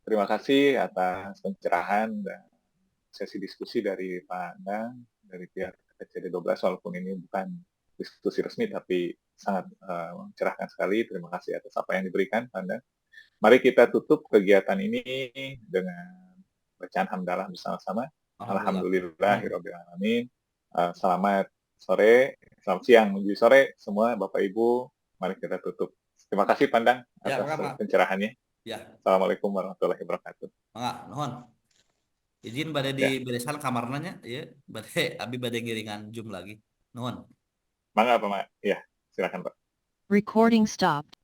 Terima kasih atas pencerahan dan sesi diskusi dari Pak Andang, dari pihak PCD 12, walaupun ini bukan diskusi resmi, tapi sangat mencerahkan sekali. Terima kasih atas apa yang diberikan, Pak Andang. Mari kita tutup kegiatan ini dengan bacaan hamdalah bersama-sama. Alhamdulillahirrahmanirrahim. Selamat sore, selamat siang, menuju sore semua Bapak Ibu. Mari kita tutup. Terima kasih Pandang atas pencerahannya. Ya. Assalamualaikum warahmatullahi wabarakatuh. Mangga, nuhun. Izin bade di beresan kamarnanya ya, bade abi bade ngiringan Zoom lagi. Nuhun. Mangga Pak, ya, silakan Pak. Recording stopped.